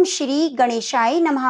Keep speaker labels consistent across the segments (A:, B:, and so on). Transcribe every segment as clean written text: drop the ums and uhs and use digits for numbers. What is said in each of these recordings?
A: श्री गणेशाय नमः।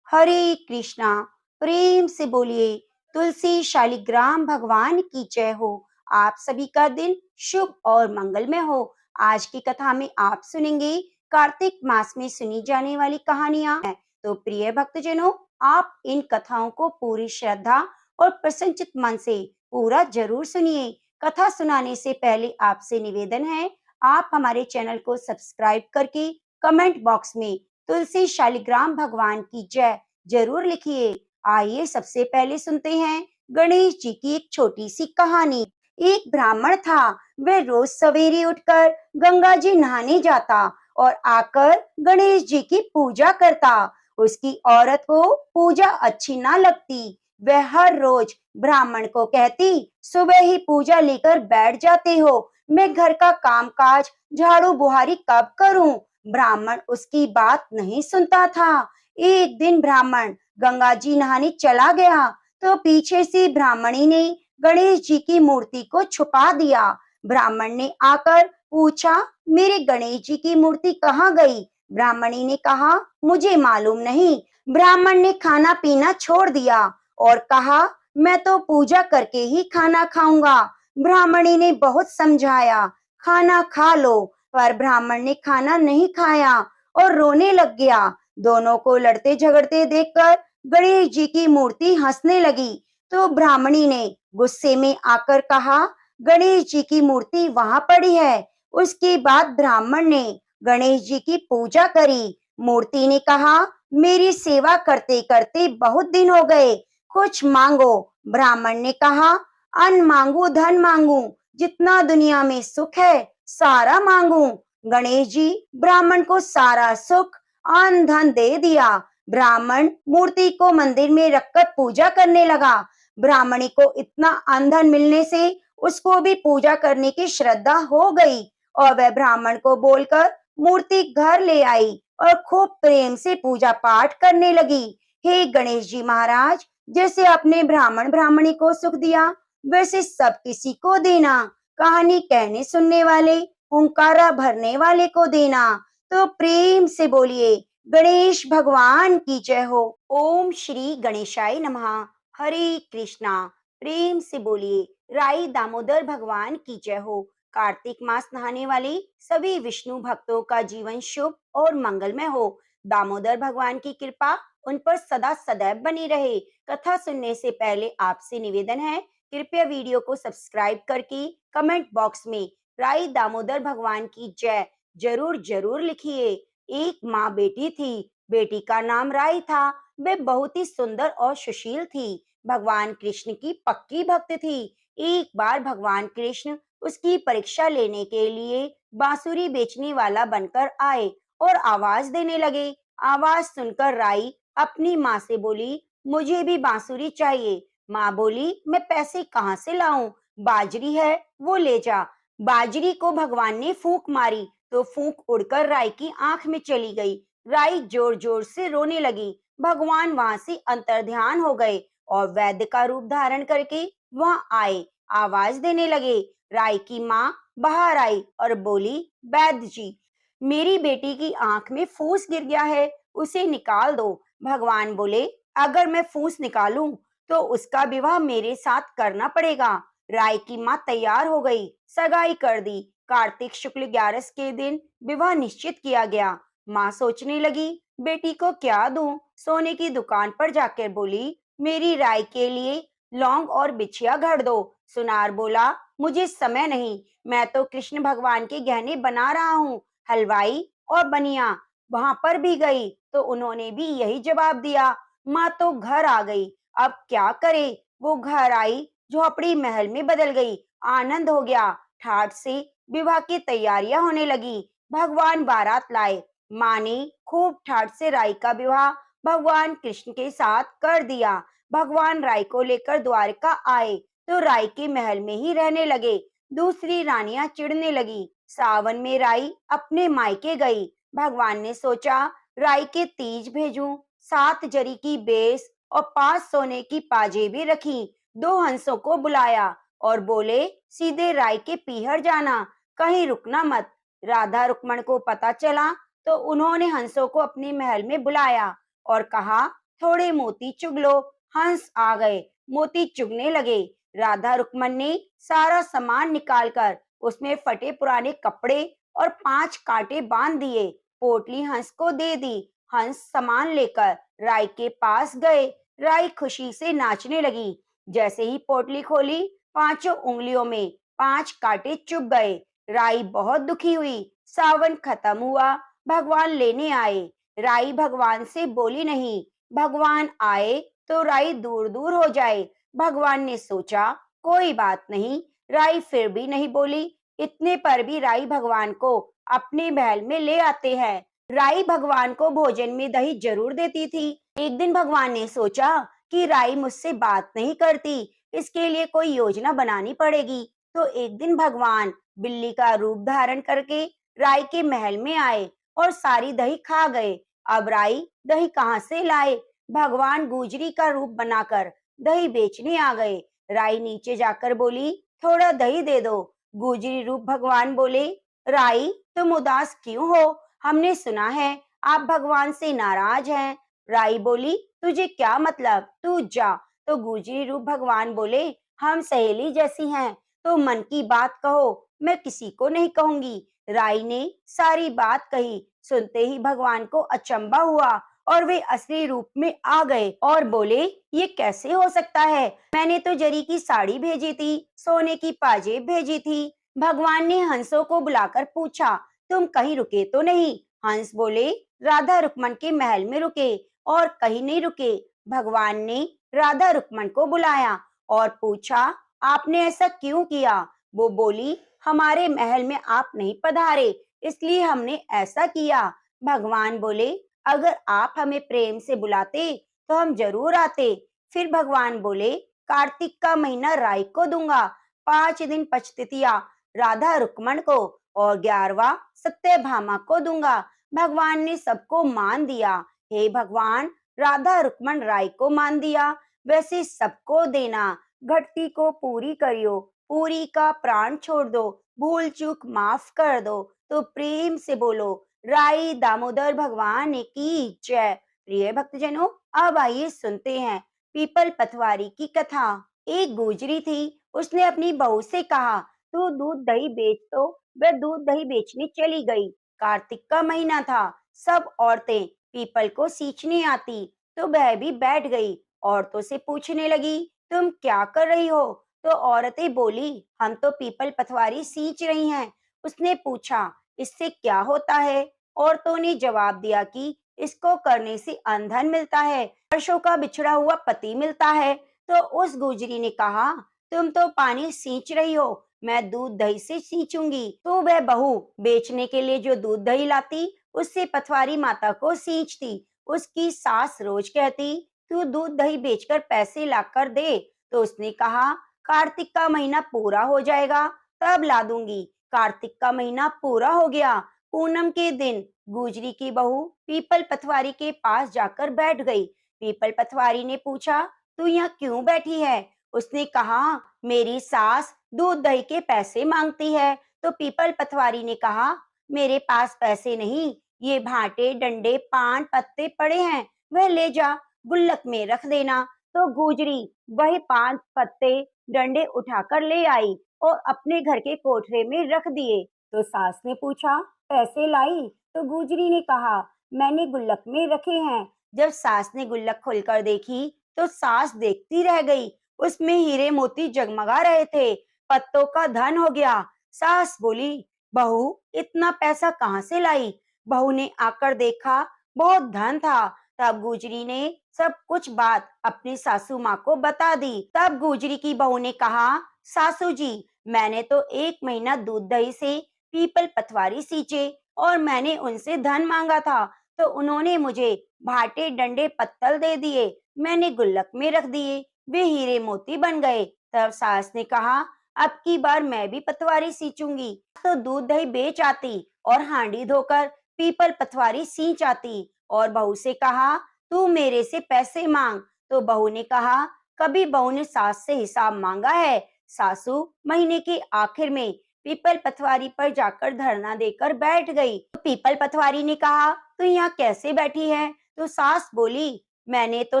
A: हरे कृष्णा। प्रेम से बोलिए तुलसी शालिग्राम भगवान की जय हो। आप सभी का दिन शुभ और मंगलमय हो। आज की कथा में आप सुनेंगे कार्तिक मास में सुनी जाने वाली कहानियां। तो प्रिय भक्तजनों, आप इन कथाओं को पूरी श्रद्धा और प्रसन्नचित मन से पूरा जरूर सुनिए। कथा सुनाने से पहले आपसे निवेदन है, आप हमारे चैनल को सब्सक्राइब करके कमेंट बॉक्स में तुलसी शालिग्राम भगवान की जय जरूर लिखिए। आइए सबसे पहले सुनते हैं गणेश जी की एक छोटी सी कहानी। एक ब्राह्मण था। वह रोज सवेरे उठकर गंगा जी नहाने जाता और आकर गणेश जी की पूजा करता। उसकी औरत को पूजा अच्छी ना लगती। वह हर रोज ब्राह्मण को कहती, सुबह ही पूजा लेकर बैठ जाते हो, मैं घर का कामकाज झाड़ू बुहारी कब करूं। ब्राह्मण उसकी बात नहीं सुनता था। एक दिन ब्राह्मण गंगा जी नहाने चला गया तो पीछे से ब्राह्मणी ने गणेश जी की मूर्ति को छुपा दिया। ब्राह्मण ने आकर पूछा, मेरे गणेश जी की मूर्ति कहाँ गई? ब्राह्मणी ने कहा, मुझे मालूम नहीं। ब्राह्मण ने खाना पीना छोड़ दिया और कहा, मैं तो पूजा करके ही खाना खाऊंगा। ब्राह्मणी ने बहुत समझाया, खाना खा लो, पर ब्राह्मण ने खाना नहीं खाया और रोने लग गया। दोनों को लड़ते झगड़ते देखकर गणेश जी की मूर्ति हंसने लगी। तो ब्राह्मणी ने गुस्से में आकर कहा, गणेश जी की मूर्ति वहां पड़ी है। उसके बाद ब्राह्मण ने गणेश जी की पूजा करी। मूर्ति ने कहा, मेरी सेवा करते करते बहुत दिन हो गए, कुछ मांगो। ब्राह्मण ने कहा, अन्न मांगू धन मांगू, जितना दुनिया में सुख है सारा मांगू। गणेश जी ब्राह्मण को सारा सुख अन्न धन दे दिया। ब्राह्मण मूर्ति को मंदिर में रखकर पूजा करने लगा। ब्राह्मणी को इतना अन्न धन मिलने से उसको भी पूजा करने की श्रद्धा हो गई और वह ब्राह्मण को बोलकर मूर्ति घर ले आई और खूब प्रेम से पूजा पाठ करने लगी। हे गणेश जी महाराज, जैसे आपने ब्राह्मण ब्राह्मणी को सुख दिया, वैसे सब किसी को देना। कहानी कहने सुनने वाले, हुंकारा भरने वाले को देना। तो प्रेम से बोलिए गणेश भगवान की जय हो। ओम श्री गणेशाय नमः। हरे कृष्णा। प्रेम से बोलिए राई दामोदर भगवान की जय हो। कार्तिक मास नहाने वाले सभी विष्णु भक्तों का जीवन शुभ और मंगलमय हो। दामोदर भगवान की कृपा उन पर सदा सदैव बनी रहे। कथा सुनने से पहले आपसे निवेदन है, कृपया वीडियो को सब्सक्राइब करके कमेंट बॉक्स में राई दामोदर भगवान की जय जरूर जरूर लिखिए। एक माँ बेटी थी। बेटी का नाम राई था। वे बहुत ही सुंदर और सुशील थी। भगवान कृष्ण की पक्की भक्त थी। एक बार भगवान कृष्ण उसकी परीक्षा लेने के लिए बांसुरी बेचने वाला बनकर आए और आवाज देने लगे। आवाज सुनकर राई अपनी माँ से बोली, मुझे भी बांसुरी चाहिए। माँ बोली, मैं पैसे कहाँ से लाऊं? बाजरी है, वो ले जा। बाजरी को भगवान ने फूंक मारी तो फूंक उड़कर राई की आंख में चली गई। राई जोर जोर से रोने लगी। भगवान वहां से अंतर्ध्यान हो गए और वैद्य का रूप धारण करके वहां आए, आवाज देने लगे। राई की माँ बाहर आई और बोली, वैद्य जी, मेरी बेटी की आंख में फूस गिर गया है, उसे निकाल दो। भगवान बोले, अगर मैं फूस निकालूं तो उसका विवाह मेरे साथ करना पड़ेगा। राय की माँ तैयार हो गई, सगाई कर दी। कार्तिक शुक्ल 11 के दिन विवाह निश्चित किया गया। माँ सोचने लगी, बेटी को क्या दूं? सोने की दुकान पर जाकर बोली, मेरी राय के लिए लौंग और बिछिया घड़ दो। सुनार बोला, मुझे समय नहीं, मैं तो कृष्ण भगवान के गहने बना रहा हूँ। हलवाई और बनिया वहां पर भी गई तो उन्होंने भी यही जवाब दिया। माँ तो घर आ गई, अब क्या करे? वो घर आई, झोपड़ी महल में बदल गई। आनंद हो गया। ठाठ से विवाह की तैयारियां होने लगी। भगवान बारात लाए। माँ ने खूब ठाठ से राई का विवाह भगवान कृष्ण के साथ कर दिया। भगवान राई को लेकर द्वारका आए तो राई के महल में ही रहने लगे। दूसरी रानियां चिढ़ने लगी। सावन में राई अपने मायके गई। भगवान ने सोचा, राई के तीज भेजूं। 7 जरी की बेस और 5 सोने की पाजेबें रखी। 2 हंसों को बुलाया और बोले, सीधे राय के पीहर जाना, कहीं रुकना मत। राधा रुक्मण को पता चला तो उन्होंने हंसों को अपने महल में बुलाया और कहा, थोड़े मोती चुग लो। हंस आ गए, मोती चुगने लगे। राधा रुक्मन ने सारा सामान निकालकर उसमें फटे पुराने कपड़े और 5 कांटे बांध दिए। पोटली हंस को दे दी। हंस सामान लेकर राई के पास गए। राई खुशी से नाचने लगी। जैसे ही पोटली खोली, 5 उंगलियों में 5 कांटे चुभ गए। राई बहुत दुखी हुई। सावन खत्म हुआ, भगवान लेने आए। राई भगवान से बोली नहीं। भगवान आए तो राई दूर दूर हो जाए। भगवान ने सोचा, कोई बात नहीं। राई फिर भी नहीं बोली। इतने पर भी राई भगवान को अपने महल में ले आते हैं। राई भगवान को भोजन में दही जरूर देती थी। एक दिन भगवान ने सोचा कि राई मुझसे बात नहीं करती, इसके लिए कोई योजना बनानी पड़ेगी। तो एक दिन भगवान बिल्ली का रूप धारण करके राई के महल में आए और सारी दही खा गए। अब राई दही कहाँ से लाए? भगवान गुजरी का रूप बनाकर दही बेचने आ गए। राई नीचे जाकर बोली, थोड़ा दही दे दो। गुजरी रूप भगवान बोले, राई तुम उदास क्यों हो? हमने सुना है आप भगवान से नाराज हैं। राई बोली, तुझे क्या मतलब, तू जा। तो गुजरी रूप भगवान बोले, हम सहेली जैसी हैं, तो मन की बात कहो, मैं किसी को नहीं कहूंगी। राई ने सारी बात कही। सुनते ही भगवान को अचंभा हुआ और वे असली रूप में आ गए और बोले, ये कैसे हो सकता है? मैंने तो जरी की साड़ी भेजी थी, सोने की पाजेब भेजी थी। भगवान ने हंसों को बुलाकर पूछा, तुम कहीं रुके तो नहीं? हंस बोले, राधा रुक्मन के महल में रुके और कहीं नहीं रुके। भगवान ने राधा रुक्मन को बुलाया और पूछा, आपने ऐसा क्यों किया? वो बोली, हमारे महल में आप नहीं पधारे, इसलिए हमने ऐसा किया। भगवान बोले, अगर आप हमें प्रेम से बुलाते तो हम जरूर आते। फिर भगवान बोले, कार्तिक का महीना राई को दूंगा, 5 दिन पचतिथिया राधा रुक्मन को और 11वां सत्यभामा को दूंगा। भगवान ने सबको मान दिया। हे भगवान, राधा रुक्मन राय को मान दिया, वैसे सबको देना। घटती को पूरी करियो, पूरी का प्राण छोड़ दो, भूल चूक माफ कर दो। तो प्रेम से बोलो, राई दामोदर भगवान की जय। प्रिय भक्तजनों, अब आइए सुनते हैं पीपल पतवारी की कथा। एक गुजरी थी, उसने अपनी बहू से कहा, तू दूध दही बेच। तो वह दूध दही बेचने चली गई। कार्तिक का महीना था। सब औरतें पीपल को सींचने आती, तो वह भी बैठ गई। औरतों से पूछने लगी, तुम क्या कर रही हो? तो औरतें बोली, हम तो पीपल पतवारी सींच रही हैं। उसने पूछा, इससे क्या होता है? औरतों ने जवाब दिया कि इसको करने से अनधन मिलता है, वर्षों का बिछड़ा हुआ पति मिलता है। तो उस गुजरी ने कहा, तुम तो पानी सींच रही हो, मैं दूध दही से सींचूंगी। तो वह बहू बेचने के लिए जो दूध दही लाती, उससे पतवारी माता को सींचती। उसकी सास रोज कहती, तू दूध दही बेचकर पैसे लाकर दे। तो उसने कहा, कार्तिक का महीना पूरा हो जाएगा तब ला दूंगी। कार्तिक का महीना पूरा हो गया। पूनम के दिन गुजरी की बहू पीपल पतवारी के पास जाकर बैठ गई। पीपल पतवारी ने पूछा, तू यहाँ क्यों बैठी है? उसने कहा, मेरी सास दूध दही के पैसे मांगती है। तो पीपल पतवारी ने कहा, मेरे पास पैसे नहीं, ये भाटे डंडे पान पत्ते पड़े हैं, वह ले जा, गुल्लक में रख देना। तो गुजरी वही पान पत्ते डंडे उठाकर ले आई और अपने घर के कोठरे में रख दिए। तो सास ने पूछा, पैसे लाई? तो गुजरी ने कहा, मैंने गुल्लक में रखे हैं। जब सास ने गुल्लक खोलकर देखी, तो सास देखती रह गई। उसमें हीरे मोती जगमगा रहे थे। पत्तों का धन हो गया। सास बोली, बहू इतना पैसा कहाँ से लाई? बहू ने आकर देखा, बहुत धन था। तब गुजरी ने सब कुछ बात अपनी सासू माँ को बता दी। तब गुजरी की बहू ने कहा, सासू जी, मैंने तो 1 महीना दूध दही से पीपल पतवारी सींचे और मैंने उनसे धन मांगा था, तो उन्होंने मुझे भाटे डंडे पत्तल दे दिए, मैंने गुल्लक में रख दिए, वे हीरे मोती बन गए। तब सास ने कहा, अब की बार मैं भी पतवारी सींचूंगी। तो दूध दही बेच आती और हांडी धोकर पीपल पतवारी सींच आती। और बहू से कहा, तू मेरे से पैसे मांग। तो बहू ने कहा, कभी बहू ने सास से हिसाब मांगा है? सासू महीने के आखिर में पीपल पथवारी पर जाकर धरना देकर बैठ गई। तो पीपल पथवारी ने कहा, तू यहाँ कैसे बैठी है? तो सास बोली, मैंने तो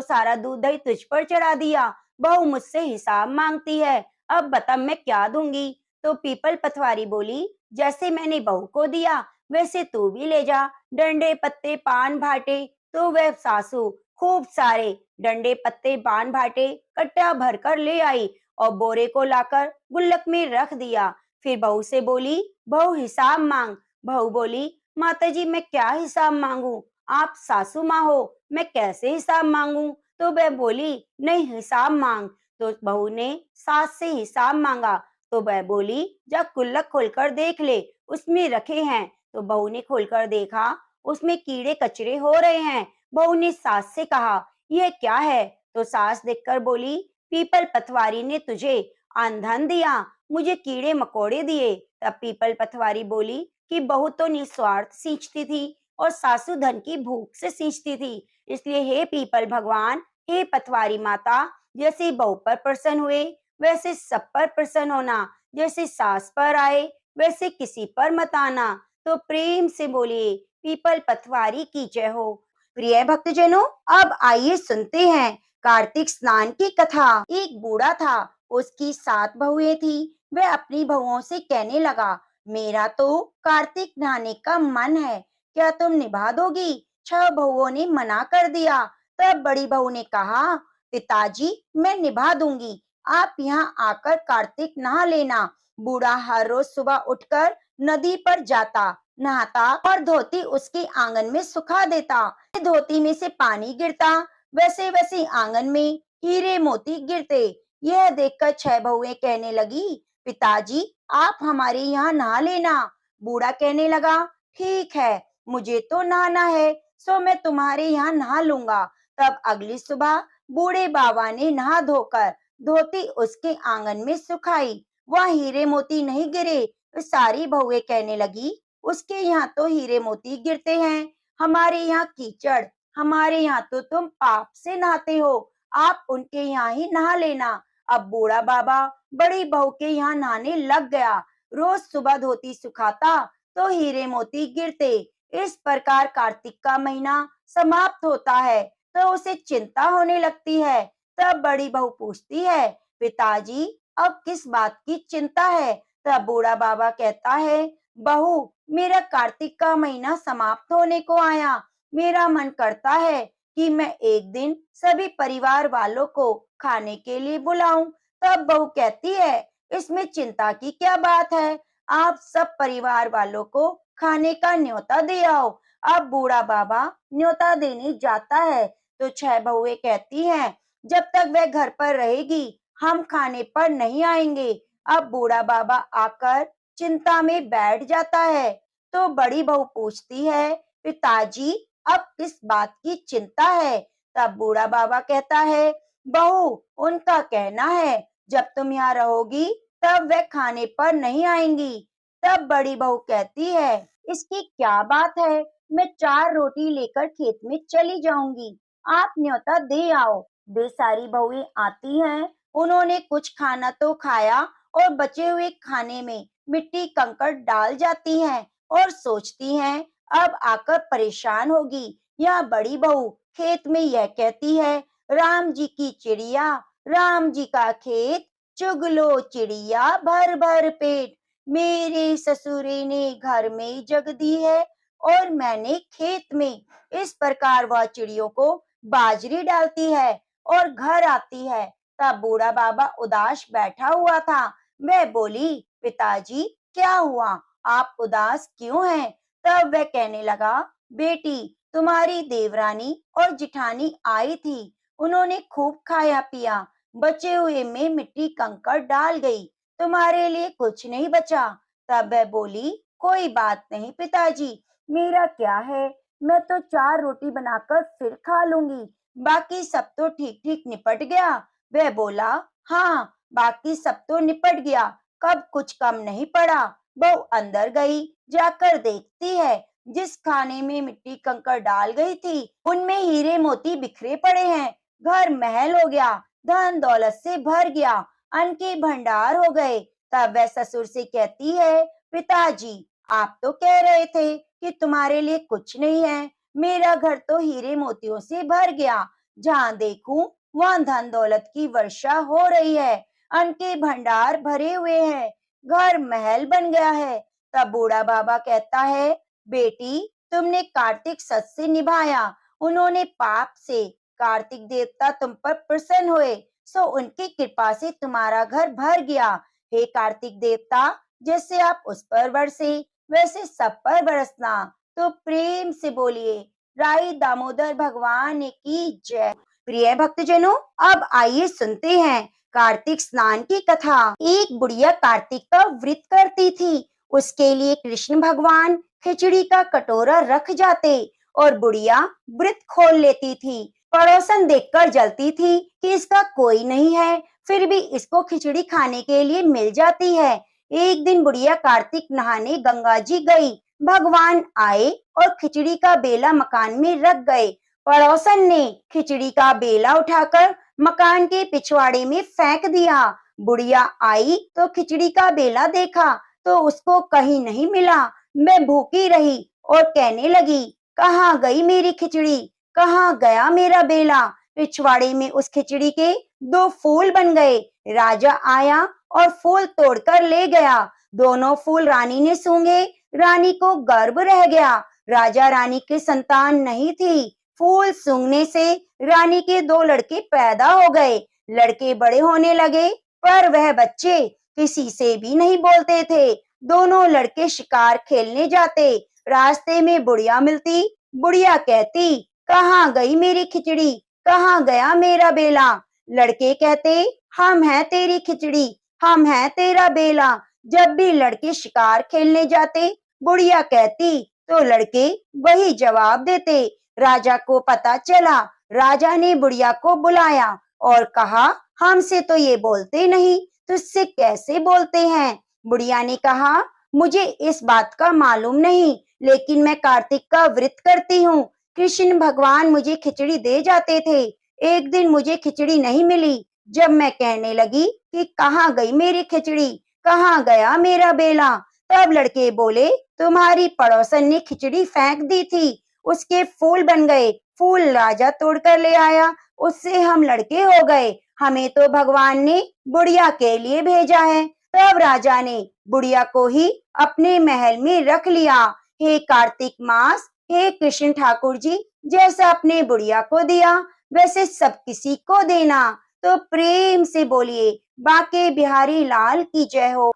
A: सारा दूध दही तुझ पर चढ़ा दिया, बहू मुझसे हिसाब मांगती है, अब बता मैं क्या दूंगी? तो पीपल पथवारी बोली, जैसे मैंने बहू को दिया वैसे तू भी ले जा, डंडे पत्ते पान भाटे। तो वह सासू खूब सारे डंडे पत्ते पान भाटे कट्टा भरकर ले आई और बोरे को लाकर गुल्लक में रख दिया। फिर बहू से बोली, बहू हिसाब मांग। बहू बोली, माताजी मैं क्या हिसाब मांगू? आप सासू माँ हो, मैं कैसे हिसाब मांगू? तो वह बोली, नहीं हिसाब मांग। तो बहू ने सास से हिसाब मांगा। तो वह बोली, जा गुल्लक खोलकर देख ले, उसमें रखे हैं। तो बहू ने खोलकर देखा, उसमें कीड़े कचरे हो रहे हैं। बहू ने सास से कहा, यह क्या है? तो सास देखकर बोली, पीपल पथवारी ने तुझे आंधन दिया, मुझे कीड़े मकोड़े दिए। तब पीपल पथवारी बोली कि बहू तो निस्वार्थ सींचती थी और सासू धन की भूख से सींचती थी, इसलिए हे पीपल भगवान, हे पथवारी माता, जैसे बहू पर प्रसन्न हुए वैसे सब पर प्रसन्न होना, जैसे सास पर आए वैसे किसी पर मत आना। तो प्रेम से बोलिए पीपल पथवारी की जय हो। प्रिय भक्तजनों, अब आइए सुनते हैं कार्तिक स्नान की कथा। एक बूढ़ा था, उसकी 7 बहुएं थी। वह अपनी बहुओं से कहने लगा, मेरा तो कार्तिक नहाने का मन है, क्या तुम निभा दोगी? 6 बहुओं ने मना कर दिया। तब बड़ी बहू ने कहा, पिताजी मैं निभा दूंगी, आप यहाँ आकर कार्तिक नहा लेना। बूढ़ा हर रोज सुबह उठकर नदी पर जाता, नहाता और धोती उसके आंगन में सुखा देता। धोती में से पानी गिरता, वैसे वैसे आंगन में हीरे मोती गिरते। यह देखकर 6 बहुएं कहने लगी, पिताजी आप हमारे यहाँ नहा लेना। बूढ़ा कहने लगा, ठीक है, मुझे तो नहाना है, सो मैं तुम्हारे यहाँ नहा लूंगा। तब अगली सुबह बूढ़े बाबा ने नहा धोकर धोती उसके आंगन में सुखाई, वह हीरे मोती नहीं गिरे। सारी बहुएं कहने लगी, उसके यहाँ तो हीरे मोती गिरते हैं, हमारे यहाँ कीचड़, हमारे यहाँ तो तुम पाप से नहाते हो, आप उनके यहाँ ही नहा लेना। अब बूढ़ा बाबा बड़ी बहू के यहाँ नहाने लग गया। रोज सुबह धोती सुखाता तो हीरे मोती गिरते। इस प्रकार कार्तिक का महीना समाप्त होता है तो उसे चिंता होने लगती है। तब बड़ी बहू पूछती है, पिताजी अब किस बात की चिंता है? तब बूढ़ा बाबा कहता है, बहू मेरा कार्तिक का महीना समाप्त होने को आया, मेरा मन करता है कि मैं एक दिन सभी परिवार वालों को खाने के लिए बुलाऊं। तब बहू कहती है, इसमें चिंता की क्या बात है, आप सब परिवार वालों को खाने का न्योता दे आओ। अब बूढ़ा बाबा न्योता देने जाता है तो 6 बहुएं कहती हैं, जब तक वह घर पर रहेगी हम खाने पर नहीं आएंगे। अब बूढ़ा बाबा आकर चिंता में बैठ जाता है तो बड़ी बहू पूछती है, पिताजी अब किस बात की चिंता है? तब बूढ़ा बाबा कहता है, बहू उनका कहना है जब तुम यहाँ रहोगी तब वह खाने पर नहीं आएंगी। तब बड़ी बहू कहती है, इसकी क्या बात है, मैं 4 रोटी लेकर खेत में चली जाऊंगी, आप न्योता दे आओ। वे सारी बहुएं आती हैं, उन्होंने कुछ खाना तो खाया और बचे हुए खाने में मिट्टी कंकड़ डाल जाती हैं और सोचती हैं अब आकर परेशान होगी। यह बड़ी बहू खेत में यह कहती है, राम जी की चिड़िया, राम जी का खेत, चुग लो चिड़िया भर भर पेट, मेरे ससुरे ने घर में जग दी है और मैंने खेत में। इस प्रकार वह चिड़ियों को बाजरी डालती है और घर आती है। तब बूढ़ा बाबा उदास बैठा हुआ था। वह बोली, पिताजी क्या हुआ, आप उदास क्यों हैं? तब वह कहने लगा, बेटी तुम्हारी देवरानी और जिठानी आई थी, उन्होंने खूब खाया पिया, बचे हुए में मिट्टी कंकड़ डाल गई, तुम्हारे लिए कुछ नहीं बचा। तब वह बोली, कोई बात नहीं पिताजी, मेरा क्या है, मैं तो 4 रोटी बनाकर फिर खा लूंगी, बाकी सब तो ठीक ठीक निपट गया। वह बोला, हाँ बाकी सब तो निपट गया, कब कुछ कम नहीं पड़ा। बहू अंदर गई, जाकर देखती है जिस खाने में मिट्टी कंकड़ डाल गई थी उनमें हीरे मोती बिखरे पड़े हैं। घर महल हो गया, धन दौलत से भर गया, अन्न के भंडार हो गए। तब वह ससुर से कहती है, पिताजी, आप तो कह रहे थे कि तुम्हारे लिए कुछ नहीं है। मेरा घर तो हीरे मोतियों से भर गया। जहाँ देखूं वहाँ धन दौलत की वर्षा हो रही है। अन्न के भंडार भरे हुए हैं। घर महल बन गया है। तब बूढ़ा बाबा कहता है, बेटी, तुमने कार्तिक सत से निभाया। उन्होंने पाप से, कार्तिक देवता तुम पर प्रसन्न हुए, सो उनकी कृपा से तुम्हारा घर भर गया। हे कार्तिक देवता, जैसे आप उस पर बरसे वैसे सब पर बरसना। तो प्रेम से बोलिए, राई दामोदर भगवान की जय। प्रिय भक्तजनों, अब आइए सुनते हैं कार्तिक स्नान की कथा। एक बुढ़िया कार्तिक का व्रत करती थी। उसके लिए कृष्ण भगवान खिचड़ी का कटोरा रख जाते और बुढ़िया व्रत खोल लेती थी। पड़ोसन देखकर जलती थी कि इसका कोई नहीं है, फिर भी इसको खिचड़ी खाने के लिए मिल जाती है। एक दिन बुढ़िया कार्तिक नहाने गंगा जी गई। भगवान आए और खिचड़ी का बेला मकान में रख गए। पड़ोसन ने खिचड़ी का बेला उठाकर मकान के पिछवाड़े में फेंक दिया। बुढ़िया आई तो खिचड़ी का बेला देखा तो उसको कहीं नहीं मिला। मैं भूखी रही और कहने लगी, कहाँ गई मेरी खिचड़ी, कहाँ गया मेरा बेला। पिछवाड़े में उस खिचड़ी के दो फूल बन गए। राजा आया और फूल तोड़कर ले गया। दोनों फूल रानी ने सूंघे। रानी को गर्व रह गया। राजा रानी की संतान नहीं थी। फूल सूंघने से रानी के दो लड़के पैदा हो गए। लड़के बड़े होने लगे, पर वह बच्चे किसी से भी नहीं बोलते थे। दोनों लड़के शिकार खेलने जाते। रास्ते में बुढ़िया मिलती। बुढ़िया कहती, कहाँ गई मेरी खिचड़ी, कहाँ गया मेरा बेला। लड़के कहते, हम हैं तेरी खिचड़ी, हम हैं तेरा बेला। जब भी लड़के शिकार खेलने जाते, बुढ़िया कहती तो लड़के वही जवाब देते। राजा को पता चला। राजा ने बुढ़िया को बुलाया और कहा, हमसे तो ये बोलते नहीं, तुझसे कैसे बोलते हैं। बुढ़िया ने कहा, मुझे इस बात का मालूम नहीं, लेकिन मैं कार्तिक का व्रत करती हूँ। कृष्ण भगवान मुझे खिचड़ी दे जाते थे। एक दिन मुझे खिचड़ी नहीं मिली। जब मैं कहने लगी कि कहाँ गई मेरी खिचड़ी, कहाँ गया मेरा बेला, तब लड़के बोले, तुम्हारी पड़ोसन ने खिचड़ी फेंक दी थी, उसके फूल बन गए। फूल राजा तोड़कर ले आया, उससे हम लड़के हो गए। हमें तो भगवान ने बुढ़िया के लिए भेजा है। तब राजा ने बुढ़िया को ही अपने महल में रख लिया। हे कार्तिक मास, हे कृष्ण ठाकुर जी, जैसा अपने बुढ़िया को दिया वैसे सब किसी को देना। तो प्रेम से बोलिए, बाके बिहारी लाल की जय हो।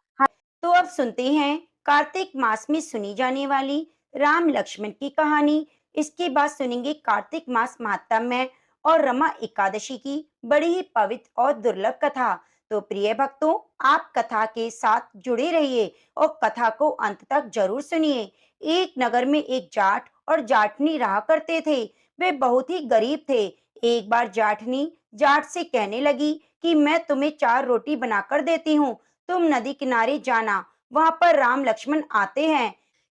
A: तो अब सुनते हैं कार्तिक मास में सुनी जाने वाली राम लक्ष्मण की कहानी। इसके बाद सुनेंगे कार्तिक मास महात्म्य और रमा एकादशी की बड़ी ही पवित्र और दुर्लभ कथा। तो प्रिय भक्तों, आप कथा के साथ जुड़े रहिए और कथा को अंत तक जरूर सुनिए। एक नगर में एक जाट और जाटनी रहा करते थे। वे बहुत ही गरीब थे। एक बार जाटनी जाट से कहने लगी कि मैं तुम्हें 4 रोटी बनाकर देती हूँ, तुम नदी किनारे जाना, वहां पर राम लक्ष्मण आते हैं।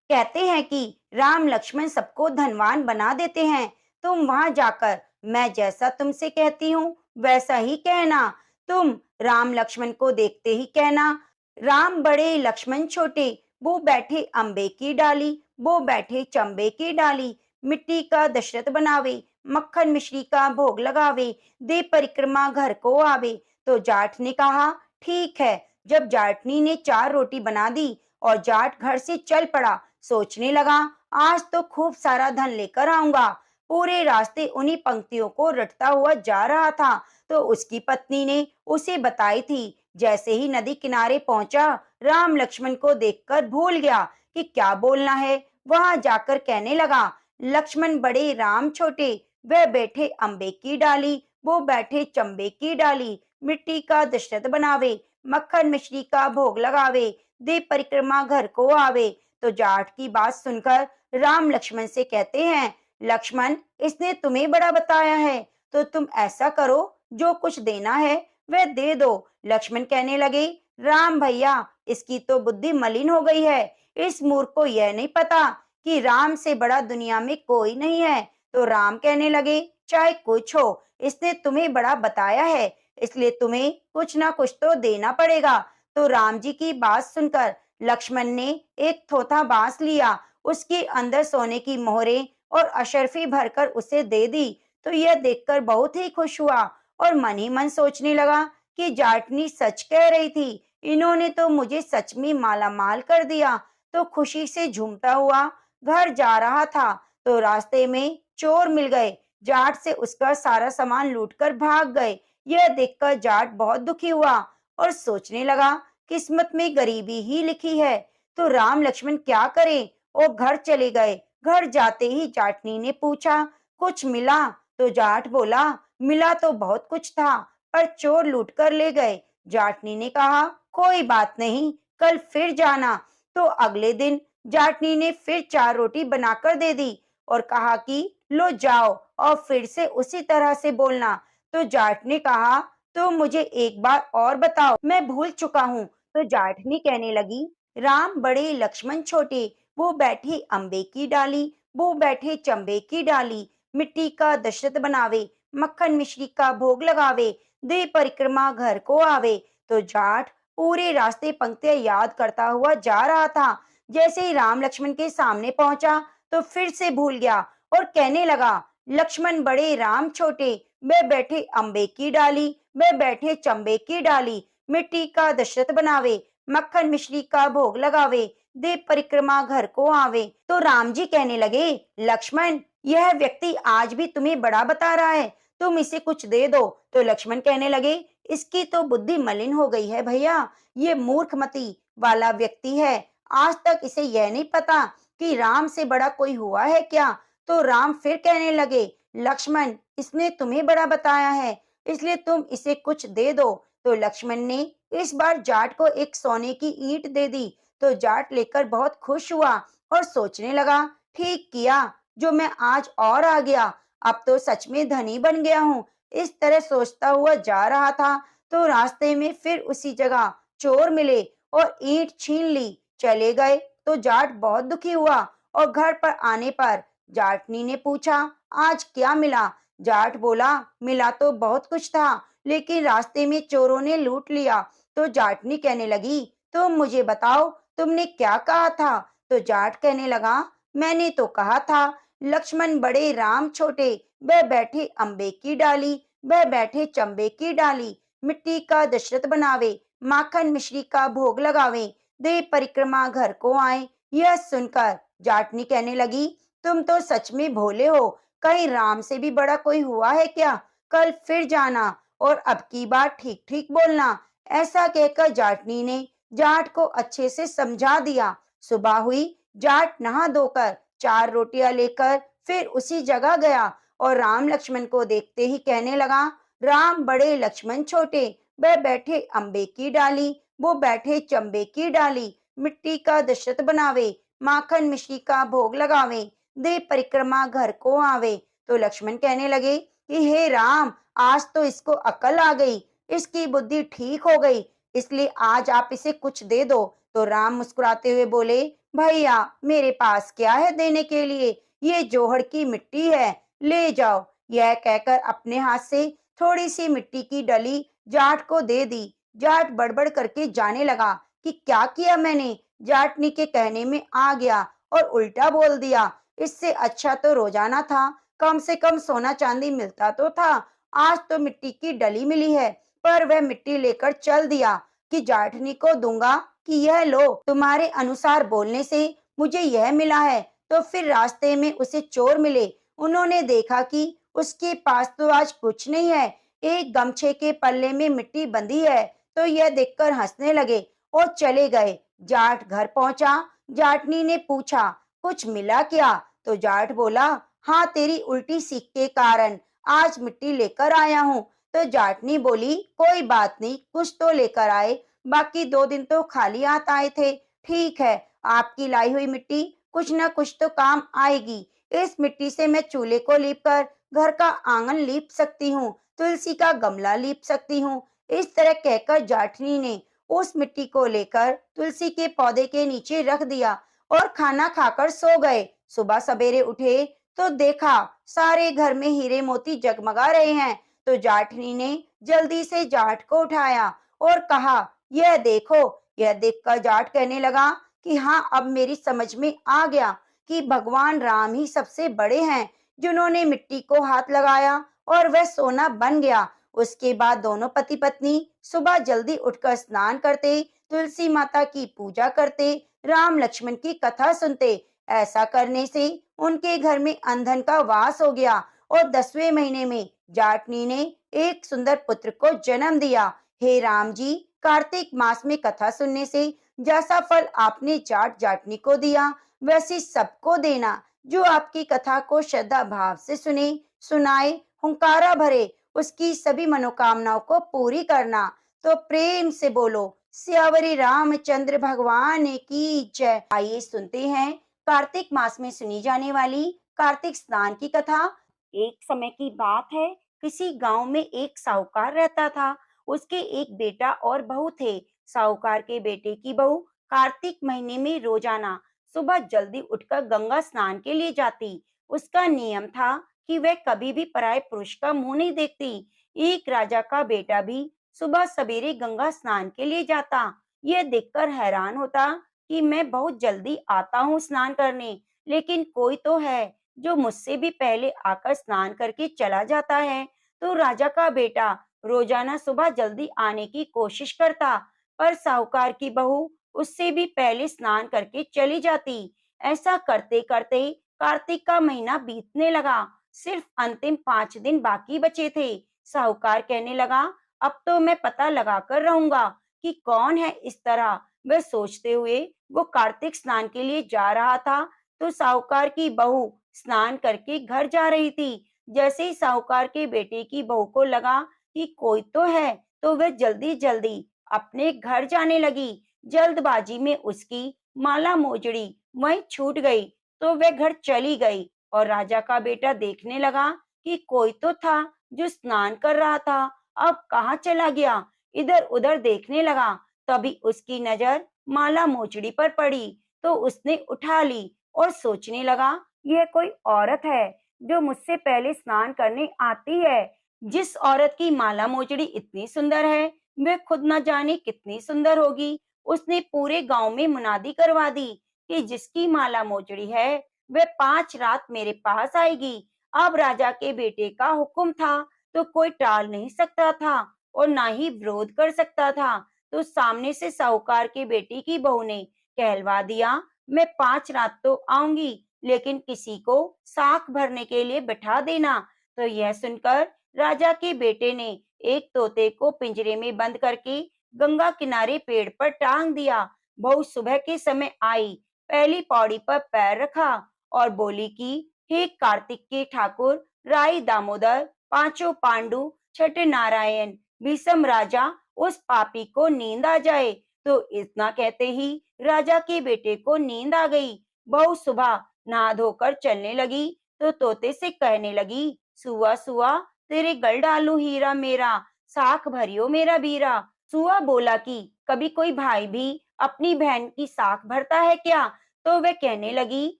A: कहते हैं कि राम लक्ष्मण सबको धनवान बना देते हैं। तुम वहां जाकर मैं जैसा तुमसे कहती हूँ वैसा ही कहना। तुम राम लक्ष्मण को देखते ही कहना, राम बड़े लक्ष्मण छोटे, वो बैठे अम्बे की डाली, वो बैठे चंबे की डाली। मिट्टी का दशरथ बनावे, मक्खन मिश्री का भोग लगावे, दे परिक्रमा घर को आवे। तो जाट ने कहा, ठीक है। जब जाटनी ने 4 रोटी बना दी और जाट घर से चल पड़ा, सोचने लगा, आज तो खूब सारा धन लेकर आऊंगा। पूरे रास्ते उन्हीं पंक्तियों को रटता हुआ जा रहा था तो उसकी पत्नी ने उसे बताई थी। जैसे ही नदी किनारे पहुंचा, राम लक्ष्मण को देखकर भूल गया कि क्या बोलना है। वहां जाकर कहने लगा, लक्ष्मण बड़े राम छोटे, वह बैठे अम्बे की डाली, वो बैठे चंबे की डाली। मिट्टी का दशरथ बनावे, मक्खन मिश्री का भोग लगावे, दे परिक्रमा घर को आवे। तो जाट की बात सुनकर राम लक्ष्मण से कहते हैं, लक्ष्मण, इसने तुम्हें बड़ा बताया है, तो तुम ऐसा करो, जो कुछ देना है वह दे दो। लक्ष्मण कहने लगे, राम भैया, इसकी तो बुद्धि मलिन हो गई है। इस मूर्ख को यह नहीं पता कि राम से बड़ा दुनिया में कोई नहीं है। तो राम कहने लगे, चाहे कुछ हो, इसने तुम्हें बड़ा बताया है, इसलिए तुम्हें कुछ ना कुछ तो देना पड़ेगा। तो राम जी की बात सुनकर लक्ष्मण ने एक थोथा बांस लिया, उसके अंदर सोने की मोहरें और अशर्फी भरकर उसे दे दी। तो यह देखकर बहुत ही खुश हुआ और मन ही मन सोचने लगा कि जाटनी सच कह रही थी, इन्होंने तो मुझे सच में माला माल कर दिया। तो खुशी से झूमता हुआ घर जा रहा था, तो रास्ते में चोर मिल गए, जाट से उसका सारा सामान लूटकर भाग गए। यह देखकर जाट बहुत दुखी हुआ और सोचने लगा, किस्मत में गरीबी ही लिखी है। तो राम लक्ष्मण क्या करें, वो घर चले गए। घर जाते ही जाटनी ने पूछा, कुछ मिला? तो जाट बोला, मिला तो बहुत कुछ था, पर चोर लूट कर ले गए। जाटनी ने कहा, कोई बात नहीं, कल फिर जाना। तो अगले दिन जाटनी ने फिर 4 रोटी बनाकर दे दी और कहा कि लो जाओ और फिर से उसी तरह से बोलना। तो जाट ने कहा, तो मुझे एक बार और बताओ, मैं भूल चुका हूँ। तो जाटनी कहने लगी, राम बड़े लक्ष्मण छोटे, वो बैठे अम्बे की डाली, वो बैठे चंबे की डाली, मिट्टी का दशरथ बनावे, मक्खन मिश्री का भोग लगावे, दे परिक्रमा घर को आवे। तो जाट पूरे रास्ते पंक्तियां याद करता हुआ जा रहा था। जैसे ही राम लक्ष्मण के सामने पहुंचा तो फिर से भूल गया और कहने लगा, लक्ष्मण बड़े राम छोटे, वे बैठे अम्बे की डाली, वे बैठे चंबे की डाली, मिट्टी का दशरथ बनावे, मक्खन मिश्री का भोग लगावे, दे परिक्रमा घर को आवे। तो राम जी कहने लगे, लक्ष्मण यह व्यक्ति आज भी तुम्हें बड़ा बता रहा है, तुम इसे कुछ दे दो। तो लक्ष्मण कहने लगे, इसकी तो बुद्धि मलिन हो गई है भैया, ये मूर्खमती वाला व्यक्ति है, आज तक इसे यह नहीं पता कि राम से बड़ा कोई हुआ है क्या। तो राम फिर कहने लगे, लक्ष्मण इसने तुम्हें बड़ा बताया है, इसलिए तुम इसे कुछ दे दो। तो लक्ष्मण ने इस बार जाट को एक सोने की ईंट दे दी। तो जाट लेकर बहुत खुश हुआ और सोचने लगा, ठीक किया जो मैं आज और आ गया, अब तो सच में धनी बन गया हूँ। इस तरह सोचता हुआ जा रहा था तो रास्ते में फिर उसी जगह चोर मिले और ईंट छीन ली, चले गए। तो जाट बहुत दुखी हुआ और घर पर आने पर जाटनी ने पूछा, आज क्या मिला? जाट बोला, मिला तो बहुत कुछ था, लेकिन रास्ते में चोरों ने लूट लिया। तो जाटनी कहने लगी, तुम मुझे बताओ, तुमने क्या कहा था? तो जाट कहने लगा, मैंने तो कहा था, लक्ष्मण बड़े राम छोटे, वह बैठे अम्बे की डाली, वह बैठे चंबे की डाली, मिट्टी का दशरथ बनावे, माखन मिश्री का भोग लगावे, दे परिक्रमा घर को आए। यह सुनकर जाटनी कहने लगी, तुम तो सच में भोले हो, कहीं राम से भी बड़ा कोई हुआ है क्या? कल फिर जाना और अब की बार ठीक ठीक बोलना। ऐसा कहकर जाटनी ने जाट को अच्छे से समझा दिया। सुबह हुई, जाट नहा धोकर 4 रोटियां लेकर फिर उसी जगह गया और राम लक्ष्मण को देखते ही कहने लगा, राम बड़े लक्ष्मण छोटे, वह बैठे अम्बे की डाली, वो बैठे चंबे की डाली, मिट्टी का दशरथ बनावे, माखन मिश्री का भोग लगावे, दे परिक्रमा घर को आवे। तो लक्ष्मण कहने लगे कि हे राम, आज तो इसको अकल आ गई, इसकी बुद्धि ठीक हो गई, इसलिए आज आप इसे कुछ दे दो। तो राम मुस्कुराते हुए बोले, भैया मेरे पास क्या है देने के लिए, ये जोहड़ की मिट्टी है, ले जाओ। यह कहकर अपने हाथ से थोड़ी सी मिट्टी की डली जाट को दे दी। जाट बड़बड़ करके जाने लगा कि क्या किया मैंने, जाटनी के कहने में आ गया और उल्टा बोल दिया। इससे अच्छा तो रोजाना था, कम से कम सोना चांदी मिलता तो था, आज तो मिट्टी की डली मिली है। पर वह मिट्टी लेकर चल दिया कि जाटनी को दूंगा कि यह लो, तुम्हारे अनुसार बोलने से मुझे यह मिला है। तो फिर रास्ते में उसे चोर मिले, उन्होंने देखा कि उसके पास तो आज कुछ नहीं है, एक गमछे के पल्ले में मिट्टी बंधी है। तो यह देखकर हंसने लगे और चले गए। जाट घर पहुंचा, जाटनी ने पूछा, कुछ मिला क्या? तो जाट बोला, हाँ तेरी उल्टी सीख के कारण आज मिट्टी लेकर आया हूँ। तो जाटनी बोली, कोई बात नहीं, कुछ तो लेकर आए, बाकी 2 दिन तो खाली हाथ आए थे। ठीक है, आपकी लाई हुई मिट्टी कुछ न कुछ तो काम आएगी। इस मिट्टी से मैं चूल्हे को लीप कर घर का आंगन लीप सकती हूँ, तुलसी का गमला लीप सकती हूँ। इस तरह कहकर जाटनी ने उस मिट्टी को लेकर तुलसी के पौधे के नीचे रख दिया और खाना खाकर सो गए। सुबह सवेरे उठे तो देखा सारे घर में हीरे मोती जगमगा रहे हैं। तो जाटनी ने जल्दी से जाट को उठाया और कहा, यह देखो। यह देखकर जाट कहने लगा कि हाँ, अब मेरी समझ में आ गया कि भगवान राम ही सबसे बड़े हैं, जिन्होंने मिट्टी को हाथ लगाया और वह सोना बन गया। उसके बाद दोनों पति पत्नी सुबह जल्दी उठकर स्नान करते, तुलसी माता की पूजा करते, राम लक्ष्मण की कथा सुनते। ऐसा करने से उनके घर में अंधन का वास हो गया और 10वें महीने में जाटनी ने एक सुंदर पुत्र को जन्म दिया। हे राम जी, कार्तिक मास में कथा सुनने से जैसा फल आपने जाट जाटनी को दिया, वैसे सबको देना, जो आपकी कथा को श्रद्धा भाव से सुने, सुनाए, हुंकारा भरे, उसकी सभी मनोकामनाओं को पूरी करना। तो प्रेम से बोलो, सियावरी रामचंद्र भगवान की जय। आइए सुनते हैं कार्तिक मास में सुनी जाने वाली कार्तिक स्नान की कथा। एक समय की बात है, किसी गांव में एक साहूकार रहता था। उसके एक बेटा और बहू थे। साहूकार के बेटे की बहू कार्तिक महीने में रोजाना सुबह जल्दी उठकर गंगा स्नान के लिए जाती। उसका नियम था कि वह कभी भी पराये पुरुष का मुंह नहीं देखती। एक राजा का बेटा भी सुबह सवेरे गंगा स्नान के लिए जाता। यह देखकर हैरान होता कि मैं बहुत जल्दी आता हूँ स्नान करने, लेकिन कोई तो है जो मुझसे भी पहले आकर स्नान करके चला जाता है। तो राजा का बेटा रोजाना सुबह जल्दी आने की कोशिश करता, पर साहूकार की बहू उससे भी पहले स्नान करके चली जाती। ऐसा करते करते कार्तिक का महीना बीतने लगा। सिर्फ अंतिम 5 दिन बाकी बचे थे। साहूकार कहने लगा, अब तो मैं पता लगा कर रहूंगा कि कौन है इस तरह। वह सोचते हुए वो कार्तिक स्नान के लिए जा रहा था, तो साहूकार की बहू स्नान करके घर जा रही थी। जैसे ही साहूकार के बेटे की बहू को लगा कि कोई तो है, तो वह जल्दी जल्दी अपने घर जाने लगी। जल्दबाजी में उसकी माला मोजड़ी वहीं छूट गई, तो वह घर चली गई और राजा का बेटा देखने लगा कि कोई तो था जो स्नान कर रहा था, अब कहाँ चला गया। इधर उधर देखने लगा, तभी उसकी नजर माला मोजड़ी पर पड़ी, तो उसने उठा ली और सोचने लगा, यह कोई औरत है जो मुझसे पहले स्नान करने आती है। जिस औरत की माला मोजड़ी इतनी सुंदर है, वह खुद न जाने कितनी सुंदर होगी। उसने पूरे गांव में मुनादी करवा दी कि जिसकी माला मोजड़ी है, वह 5 रात मेरे पास आएगी। अब राजा के बेटे का हुक्म था, तो कोई टाल नहीं सकता था और ना ही विरोध कर सकता था। तो सामने से साहूकार के बेटे की बहू ने कहलवा दिया, मैं 5 रात तो आऊंगी, लेकिन किसी को साख भरने के लिए बिठा देना। तो यह सुनकर राजा के बेटे ने एक तोते को पिंजरे में बंद करके गंगा किनारे पेड़ पर टांग दिया। बहू सुबह के समय आई, पहली पौड़ी पर पैर रखा और बोली कि हे कार्तिक के ठाकुर, राई दामोदर, पांचों पांडु, छठे नारायण, भीषम राजा, उस पापी को नींद आ जाए। तो इतना कहते ही राजा के बेटे को नींद आ गई। बहू सुबह नहा धोकर चलने लगी, तो तोते से कहने लगी, सुआ सुआ, तेरे गल डालू हीरा मेरा, साख भरियो मेरा बीरा। सुआ बोला कि कभी कोई भाई भी अपनी बहन की साख भरता है क्या? तो वह कहने लगी,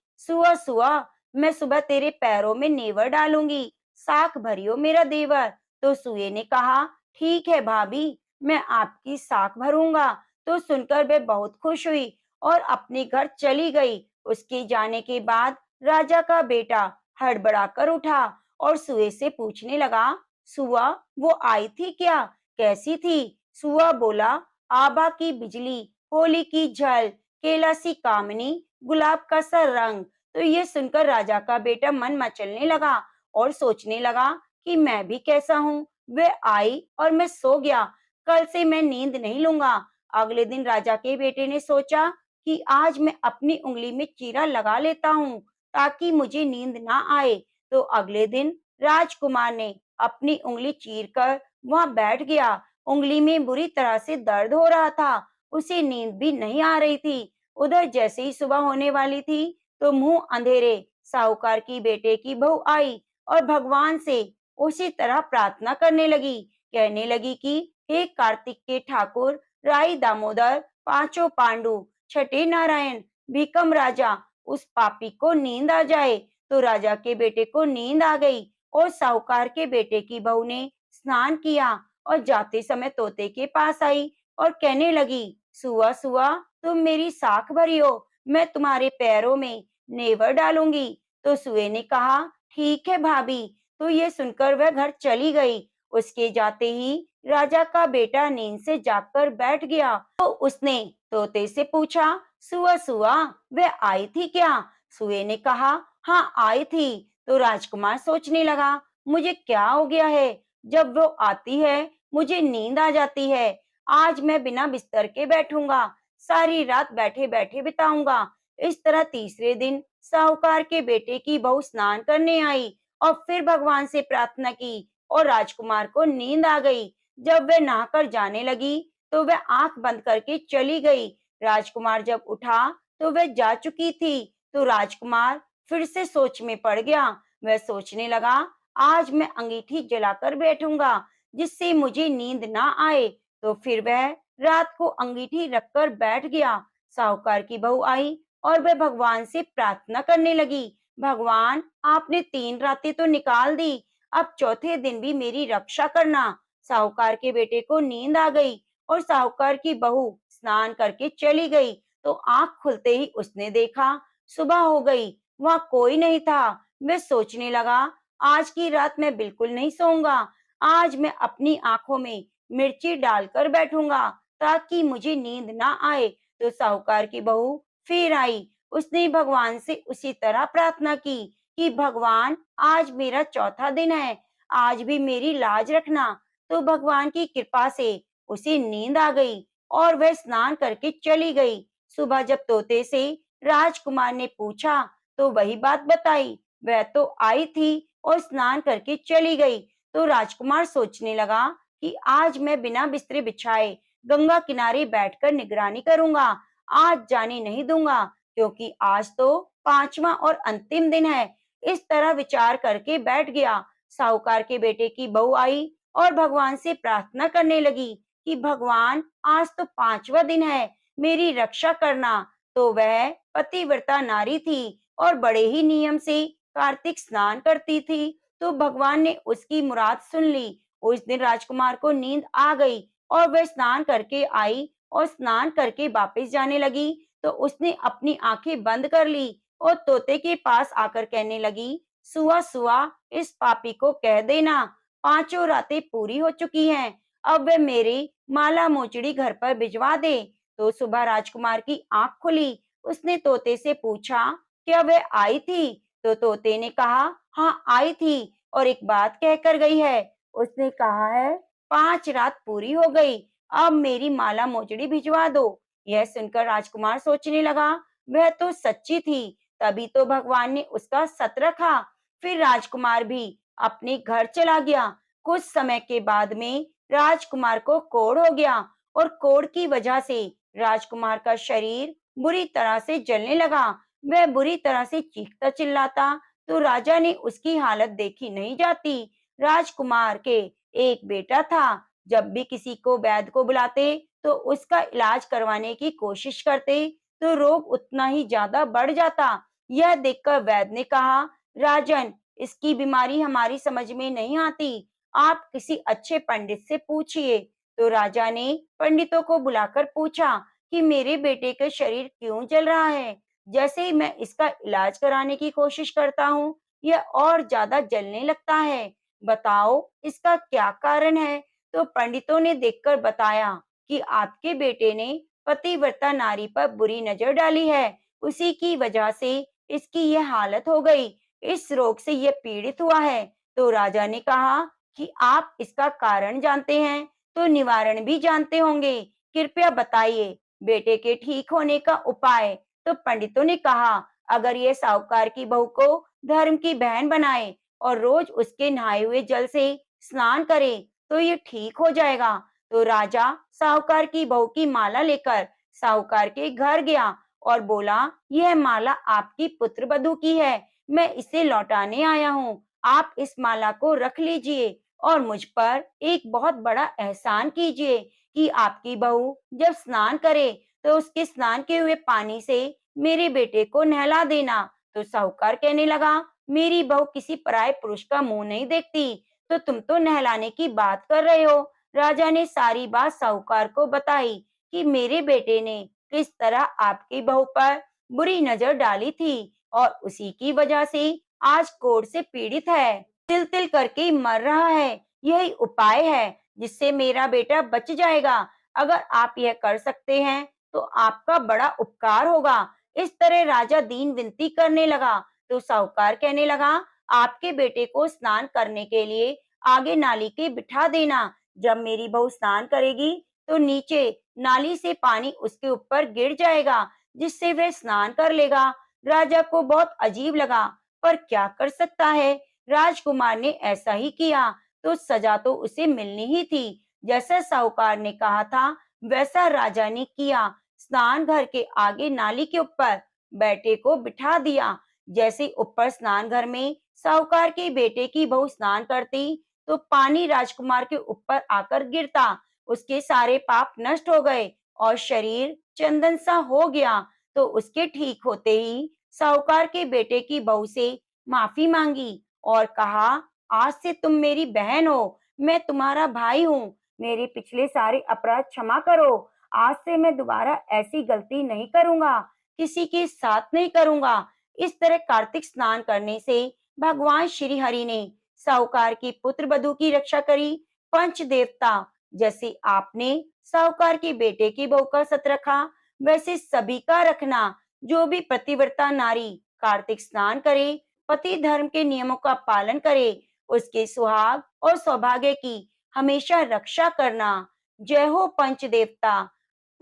A: सुआ सुआ, मैं सुबह तेरे पैरों में नेवर डालूंगी, साख भरियो मेरा देवर। तो सुए ने कहा, ठीक है भाभी, मैं आपकी साख भरूंगा। तो सुनकर वह बहुत खुश हुई और अपने घर चली गई। उसके जाने के बाद राजा का बेटा हड़बड़ाकर उठा और सुए से पूछने लगा, सुआ, वो आई थी क्या? कैसी थी? सुआ बोला, आभा की बिजली, होली की झल, केला सी कामनी, गुलाब का सा रंग। तो ये सुनकर राजा का बेटा मन मचलने लगा और सोचने लगा कि मैं भी कैसा हूँ। वह आई और मैं सो गया, कल से मैं नींद नहीं लूंगा। अगले दिन राजा के बेटे ने सोचा कि आज मैं अपनी उंगली में चीरा लगा लेता हूँ, ताकि मुझे नींद ना आए। तो अगले दिन राजकुमार ने अपनी उंगली चीरकर वहां बैठ गया। उंगली में बुरी तरह से दर्द हो रहा था, उसे नींद भी नहीं आ रही थी। उधर जैसे ही सुबह होने वाली थी, तो मुंह अंधेरे साहूकार की बेटे की बहू आई और भगवान से उसी तरह प्रार्थना करने लगी। कहने लगी कि हे कार्तिक के ठाकुर, राई दामोदर, पांचों पांडु, छठे नारायण, भीकम राजा, उस पापी को नींद आ जाए। तो राजा के बेटे को नींद आ गई और साहूकार के बेटे की बहू ने स्नान किया और जाते समय तोते के पास आई। और कहने लगी, सुआ सुआ, तुम मेरी साख भरी हो, मैं तुम्हारे पैरों में नेवर डालूंगी। तो सुए ने कहा, ठीक है भाभी। तो ये सुनकर वह घर चली गई। उसके जाते ही राजा का बेटा नींद से जागकर बैठ गया। तो उसने तोते से पूछा, सुआ सुआ, वह आई थी क्या? सुए ने कहा, हाँ आई थी। तो राजकुमार सोचने लगा, मुझे क्या हो गया है, जब वो आती है मुझे नींद आ जाती है। आज मैं बिना बिस्तर के बैठूंगा, सारी रात बैठे बैठे बिताऊंगा। इस तरह तीसरे दिन साहूकार के बेटे की बहू स्नान करने आई और फिर भगवान से प्रार्थना की और राजकुमार को नींद आ गई। जब वह नहाकर जाने लगी तो वह आंख बंद करके चली गई। राजकुमार जब उठा तो वह जा चुकी थी। तो राजकुमार फिर से सोच में पड़ गया। वह सोचने लगा, आज मैं अंगीठी जलाकर बैठूंगा जिससे मुझे नींद ना आए। तो फिर वह रात को अंगीठी रखकर बैठ गया। साहूकार की बहू आई और वह भगवान से प्रार्थना करने लगी, भगवान आपने 3 रातें तो निकाल दी, अब चौथे दिन भी मेरी रक्षा करना। साहूकार के बेटे को नींद आ गई और साहूकार की बहू स्नान करके चली गई। तो आंख खुलते ही उसने देखा सुबह हो गई, वहां कोई नहीं था। वह सोचने लगा, आज की रात मैं बिल्कुल नहीं सोऊंगा, आज मैं अपनी आंखों में मिर्ची डालकर बैठूंगा ताकि मुझे नींद ना आए। तो साहूकार की बहू फिर आई। उसने भगवान से उसी तरह प्रार्थना की कि भगवान आज मेरा चौथा दिन है, आज भी मेरी लाज रखना। तो भगवान की कृपा से उसे नींद आ गई और वह स्नान करके चली गई। सुबह जब तोते से राजकुमार ने पूछा तो वही बात बताई, वह तो आई थी और स्नान करके चली गई। तो राजकुमार सोचने लगा कि आज मैं बिना बिस्तरे बिछाए गंगा किनारे बैठकर निगरानी करूंगा, आज जाने नहीं दूंगा क्योंकि आज तो पांचवा और अंतिम दिन है। इस तरह विचार करके बैठ गया। साहूकार के बेटे की बहू आई और भगवान से प्रार्थना करने लगी कि भगवान आज तो पांचवा दिन है, मेरी रक्षा करना। तो वह पतिव्रता नारी थी और बड़े ही नियम से कार्तिक स्नान करती थी। तो भगवान ने उसकी मुराद सुन ली। उस दिन राजकुमार को नींद आ गई और वह स्नान करके आई और स्नान करके वापस जाने लगी। तो उसने अपनी आंखें बंद कर ली और तोते के पास आकर कहने लगी, सुआ सुआ, इस पापी को कह देना पांचों रातें पूरी हो चुकी हैं, अब वह मेरी माला मोचड़ी घर पर भिजवा दे। तो सुबह राजकुमार की आंख खुली। उसने तोते से पूछा, क्या वह आई थी? तो तोते ने कहा, हाँ आई थी और एक बात कह कर गई है। उसने कहा है, 5 रात पूरी हो गई, अब मेरी माला मोचड़ी भिजवा दो। यह सुनकर राजकुमार सोचने लगा, वह तो सच्ची थी, तभी तो भगवान ने उसका सत रखा। फिर राजकुमार भी अपने घर चला गया। कुछ समय के बाद में राजकुमार को कोढ़ हो गया और कोढ़ की वजह से राजकुमार का शरीर बुरी तरह से जलने लगा। वह बुरी तरह से चीखता चिल्लाता। तो राजा ने उसकी हालत देखी नहीं जाती। राजकुमार के एक बेटा था। जब भी किसी को वैद्य को बुलाते तो उसका इलाज करवाने की कोशिश करते तो रोग उतना ही ज्यादा बढ़ जाता। यह देखकर वैद्य ने कहा, राजन, इसकी बीमारी हमारी समझ में नहीं आती, आप किसी अच्छे पंडित से पूछिए। तो राजा ने पंडितों को बुलाकर पूछा कि मेरे बेटे का शरीर क्यों जल रहा है। जैसे ही मैं इसका इलाज कराने की कोशिश करता हूँ, यह और ज्यादा जलने लगता है। बताओ इसका क्या कारण है? तो पंडितों ने देखकर बताया कि आपके बेटे ने पतिव्रता नारी पर बुरी नजर डाली है, उसी की वजह से इसकी यह हालत हो गई, इस रोग से यह पीड़ित हुआ है। तो राजा ने कहा कि आप इसका कारण जानते हैं तो निवारण भी जानते होंगे, कृपया बताइए बेटे के ठीक होने का उपाय। तो पंडितों ने कहा, अगर ये साहूकार की बहू को धर्म की बहन बनाए और रोज उसके नहाए हुए जल से स्नान करे तो ये ठीक हो जाएगा। तो राजा साहूकार की बहू की माला लेकर साहूकार के घर गया और बोला, यह माला आपकी पुत्र वधू की है, मैं इसे लौटाने आया हूँ, आप इस माला को रख लीजिए और मुझ पर एक बहुत बड़ा एहसान कीजिए कि आपकी बहू जब स्नान करे तो उसके स्नान के हुए पानी से मेरे बेटे को नहला देना। तो साहूकार कहने लगा, मेरी बहू किसी पराये पुरुष का मुंह नहीं देखती, तो तुम तो नहलाने की बात कर रहे हो, राजा ने सारी बात साहूकार को बताई कि मेरे बेटे ने किस तरह आपकी बहू पर बुरी नजर डाली थी और उसी की वजह से आज कोढ़ से पीड़ित है, तिल तिल करके मर रहा है। यही उपाय है जिससे मेरा बेटा बच जाएगा। अगर आप यह कर सकते हैं तो आपका बड़ा उपकार होगा। इस तरह राजा दीन विनती करने लगा तो साहूकार कहने लगा, आपके बेटे को स्नान करने के लिए आगे नाली के बिठा देना। जब मेरी बहू स्नान करेगी तो नीचे नाली से पानी उसके ऊपर गिर जाएगा, जिससे वह स्नान कर लेगा। राजा को बहुत अजीब लगा, पर क्या कर सकता है। राजकुमार ने ऐसा ही किया तो सजा तो उसे मिलनी ही थी। जैसा साहूकार ने कहा था वैसा राजा ने किया। स्नान घर के आगे नाली के ऊपर बेटे को बिठा दिया। जैसे ऊपर स्नान घर में साहूकार के बेटे की बहू स्नान करती तो पानी राजकुमार के ऊपर आकर गिरता। उसके सारे पाप नष्ट हो गए और शरीर चंदन सा हो गया। तो उसके ठीक होते ही साहूकार के बेटे की बहू से माफी मांगी और कहा, आज से तुम मेरी बहन हो, मैं तुम्हारा भाई हूँ। मेरे पिछले सारे अपराध क्षमा करो। आज से मैं दोबारा ऐसी गलती नहीं करूंगा, किसी के साथ नहीं करूंगा। इस तरह कार्तिक स्नान करने से भगवान श्री हरि ने साहूकार की पुत्र वधू की रक्षा करी। पंच देवता, जैसे आपने साहूकार के बेटे की बहू का सत रखा वैसे सभी का रखना। जो भी पतिव्रता नारी कार्तिक स्नान करे, पति धर्म के नियमों का पालन करे, उसके सुहाग और सौभाग्य की हमेशा रक्षा करना। जय हो पंच देवता।